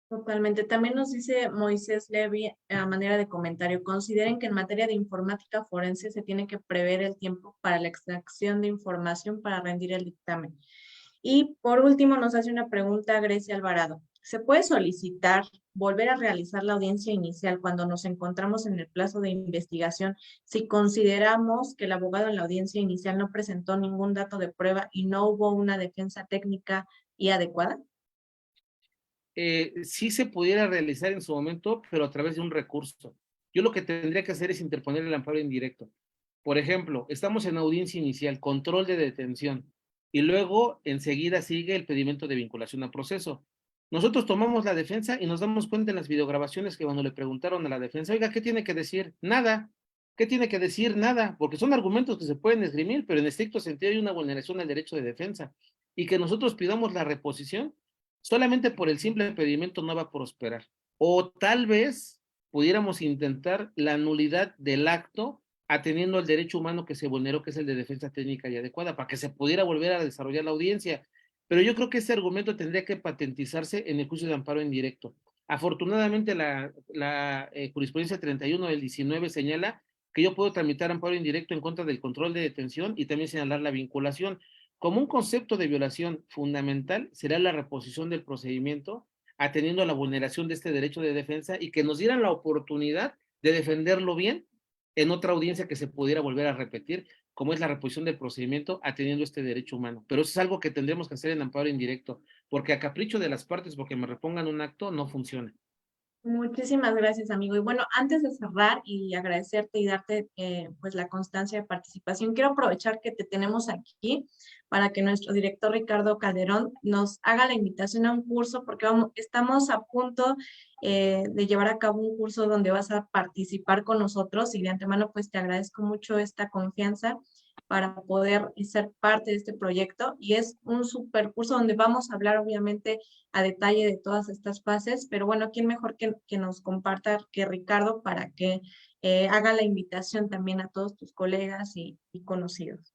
Totalmente. También nos dice Moisés Levy, a manera de comentario, consideren que en materia de informática forense se tiene que prever el tiempo para la extracción de información para rendir el dictamen. Y por último nos hace una pregunta Grecia Alvarado. ¿Se puede solicitar volver a realizar la audiencia inicial cuando nos encontramos en el plazo de investigación si consideramos que el abogado en la audiencia inicial no presentó ningún dato de prueba y no hubo una defensa técnica y adecuada? Sí se pudiera realizar en su momento, pero a través de un recurso. Yo lo que tendría que hacer es interponer el amparo indirecto. Por ejemplo, estamos en audiencia inicial, control de detención, y luego enseguida sigue el pedimento de vinculación a proceso. Nosotros tomamos la defensa y nos damos cuenta en las videograbaciones que cuando le preguntaron a la defensa, oiga, ¿qué tiene que decir? Nada. ¿Qué tiene que decir? Nada, porque son argumentos que se pueden esgrimir, pero en estricto sentido hay una vulneración al derecho de defensa. Y que nosotros pidamos la reposición solamente por el simple pedimento no va a prosperar. O tal vez pudiéramos intentar la nulidad del acto atendiendo al derecho humano que se vulneró, que es el de defensa técnica y adecuada, para que se pudiera volver a desarrollar la audiencia. Pero yo creo que ese argumento tendría que patentizarse en el juicio de amparo indirecto. Afortunadamente, la jurisprudencia 31 del 19 señala que yo puedo tramitar amparo indirecto en contra del control de detención y también señalar la vinculación. Como un concepto de violación fundamental será la reposición del procedimiento, atendiendo a la vulneración de este derecho de defensa y que nos dieran la oportunidad de defenderlo bien en otra audiencia que se pudiera volver a repetir, como es la reposición del procedimiento atendiendo este derecho humano. Pero eso es algo que tendremos que hacer en amparo indirecto, porque a capricho de las partes, porque me repongan un acto, no funciona. Muchísimas gracias, amigo. Y bueno, antes de cerrar y agradecerte y darte pues la constancia de participación, quiero aprovechar que te tenemos aquí para que nuestro director Ricardo Calderón nos haga la invitación a un curso, porque estamos a punto de llevar a cabo un curso donde vas a participar con nosotros y de antemano pues te agradezco mucho esta confianza para poder ser parte de este proyecto y es un super curso donde vamos a hablar obviamente a detalle de todas estas fases, pero bueno, ¿quién mejor que nos comparta que Ricardo para que haga la invitación también a todos tus colegas y conocidos?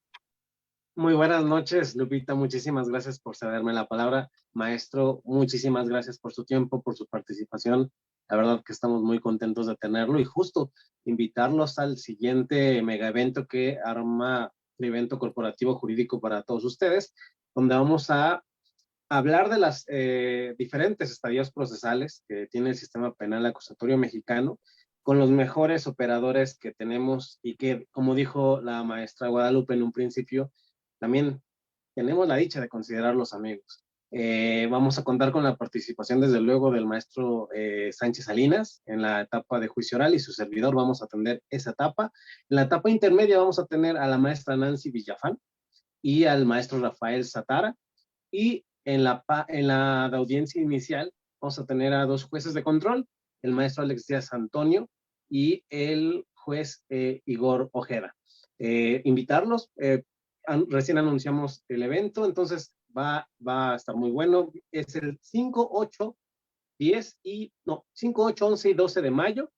Muy buenas noches, Lupita. Muchísimas gracias por cederme la palabra. Maestro, muchísimas gracias por su tiempo, por su participación. La verdad que estamos muy contentos de tenerlo y justo invitarlos al siguiente mega evento que arma el evento corporativo jurídico para todos ustedes, donde vamos a hablar de las diferentes estadios procesales que tiene el sistema penal acusatorio mexicano con los mejores operadores que tenemos y que, como dijo la maestra Guadalupe en un principio, también tenemos la dicha de considerarlos amigos. Vamos a contar con la participación, desde luego, del maestro Sánchez Salinas en la etapa de juicio oral y su servidor vamos a atender esa etapa. En la etapa intermedia vamos a tener a la maestra Nancy Villafán y al maestro Rafael Satara, y en la audiencia inicial vamos a tener a 2 jueces de control, el maestro Alex Díaz Antonio y el juez Igor Ojeda. Invitarlos, recién anunciamos el evento, entonces va a estar muy bueno. Es el 5, 8, 11 y 12 de mayo,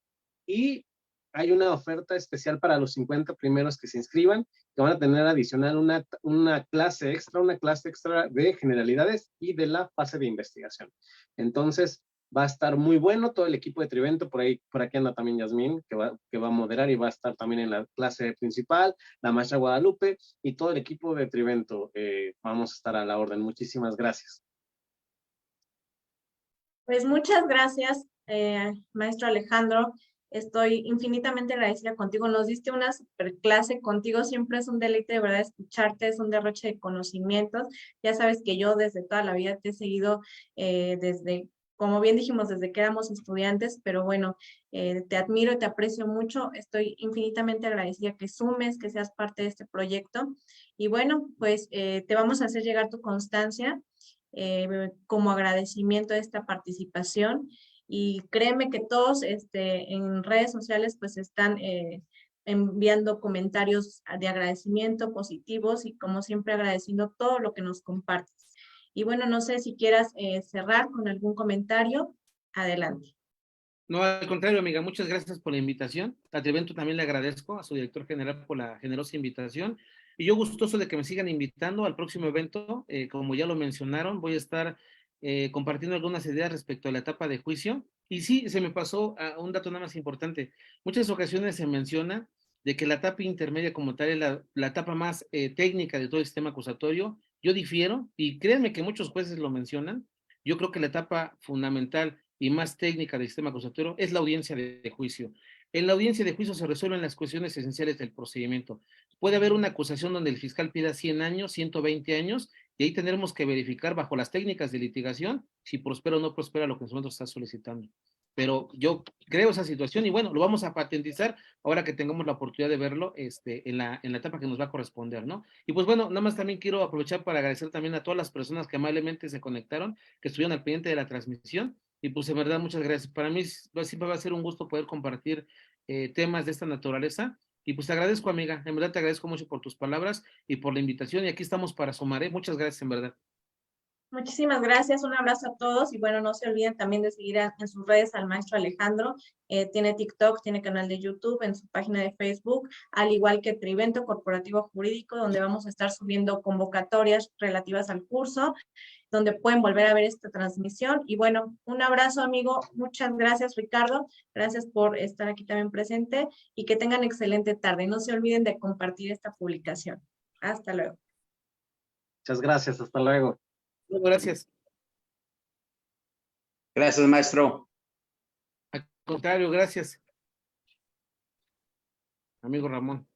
y hay una oferta especial para los 50 primeros que se inscriban, que van a tener adicional una clase extra de generalidades y de la fase de investigación. Entonces, va a estar muy bueno todo el equipo de Trivento. Por aquí anda también Yasmín, que va a moderar y va a estar también en la clase principal, la maestra Guadalupe y todo el equipo de Trivento. Vamos a estar a la orden. Muchísimas gracias. Pues muchas gracias, maestro Alejandro. Estoy infinitamente agradecida contigo. Nos diste una super clase. Contigo siempre es un deleite de verdad escucharte, es un derroche de conocimientos. Ya sabes que yo desde toda la vida te he seguido desde, como bien dijimos, desde que éramos estudiantes, pero bueno, te admiro y te aprecio mucho. Estoy infinitamente agradecida que sumes, que seas parte de este proyecto. Y bueno, pues te vamos a hacer llegar tu constancia como agradecimiento a esta participación. Y créeme que todos en redes sociales pues están enviando comentarios de agradecimiento positivos y como siempre agradeciendo todo lo que nos compartes. Y bueno, no sé si quieras cerrar con algún comentario. Adelante. No, al contrario, amiga, muchas gracias por la invitación. A Trivento también le agradezco a su director general por la generosa invitación. Y yo gustoso de que me sigan invitando al próximo evento. Como ya lo mencionaron, voy a estar compartiendo algunas ideas respecto a la etapa de juicio. Y sí, se me pasó un dato nada más importante. Muchas ocasiones se menciona de que la etapa intermedia como tal es la etapa más técnica de todo el sistema acusatorio. Yo difiero, y créanme que muchos jueces lo mencionan. Yo creo que la etapa fundamental y más técnica del sistema acusatorio es la audiencia de juicio. En la audiencia de juicio se resuelven las cuestiones esenciales del procedimiento. Puede haber una acusación donde el fiscal pida 100 años, 120 años, y ahí tendremos que verificar bajo las técnicas de litigación si prospera o no prospera lo que nosotros está solicitando. Pero yo creo esa situación y bueno, lo vamos a patentizar ahora que tengamos la oportunidad de verlo en la etapa que nos va a corresponder, ¿no? Y pues bueno, nada más también quiero aprovechar para agradecer también a todas las personas que amablemente se conectaron, que estuvieron al pendiente de la transmisión. Y pues en verdad, muchas gracias. Para mí siempre va a ser un gusto poder compartir temas de esta naturaleza. Y pues te agradezco, amiga. En verdad te agradezco mucho por tus palabras y por la invitación. Y aquí estamos para sumar, ¿eh? Muchas gracias, en verdad. Muchísimas gracias, un abrazo a todos y bueno, no se olviden también de seguir en sus redes al maestro Alejandro. Tiene TikTok, tiene canal de YouTube, en su página de Facebook, al igual que Trivento Corporativo Jurídico, donde vamos a estar subiendo convocatorias relativas al curso, donde pueden volver a ver esta transmisión. Y bueno, un abrazo, amigo. Muchas gracias, Ricardo. Gracias por estar aquí también presente y que tengan excelente tarde. No se olviden de compartir esta publicación. Hasta luego. Muchas gracias, hasta luego. Bueno, gracias. Gracias, maestro. Al contrario, gracias. Amigo Ramón.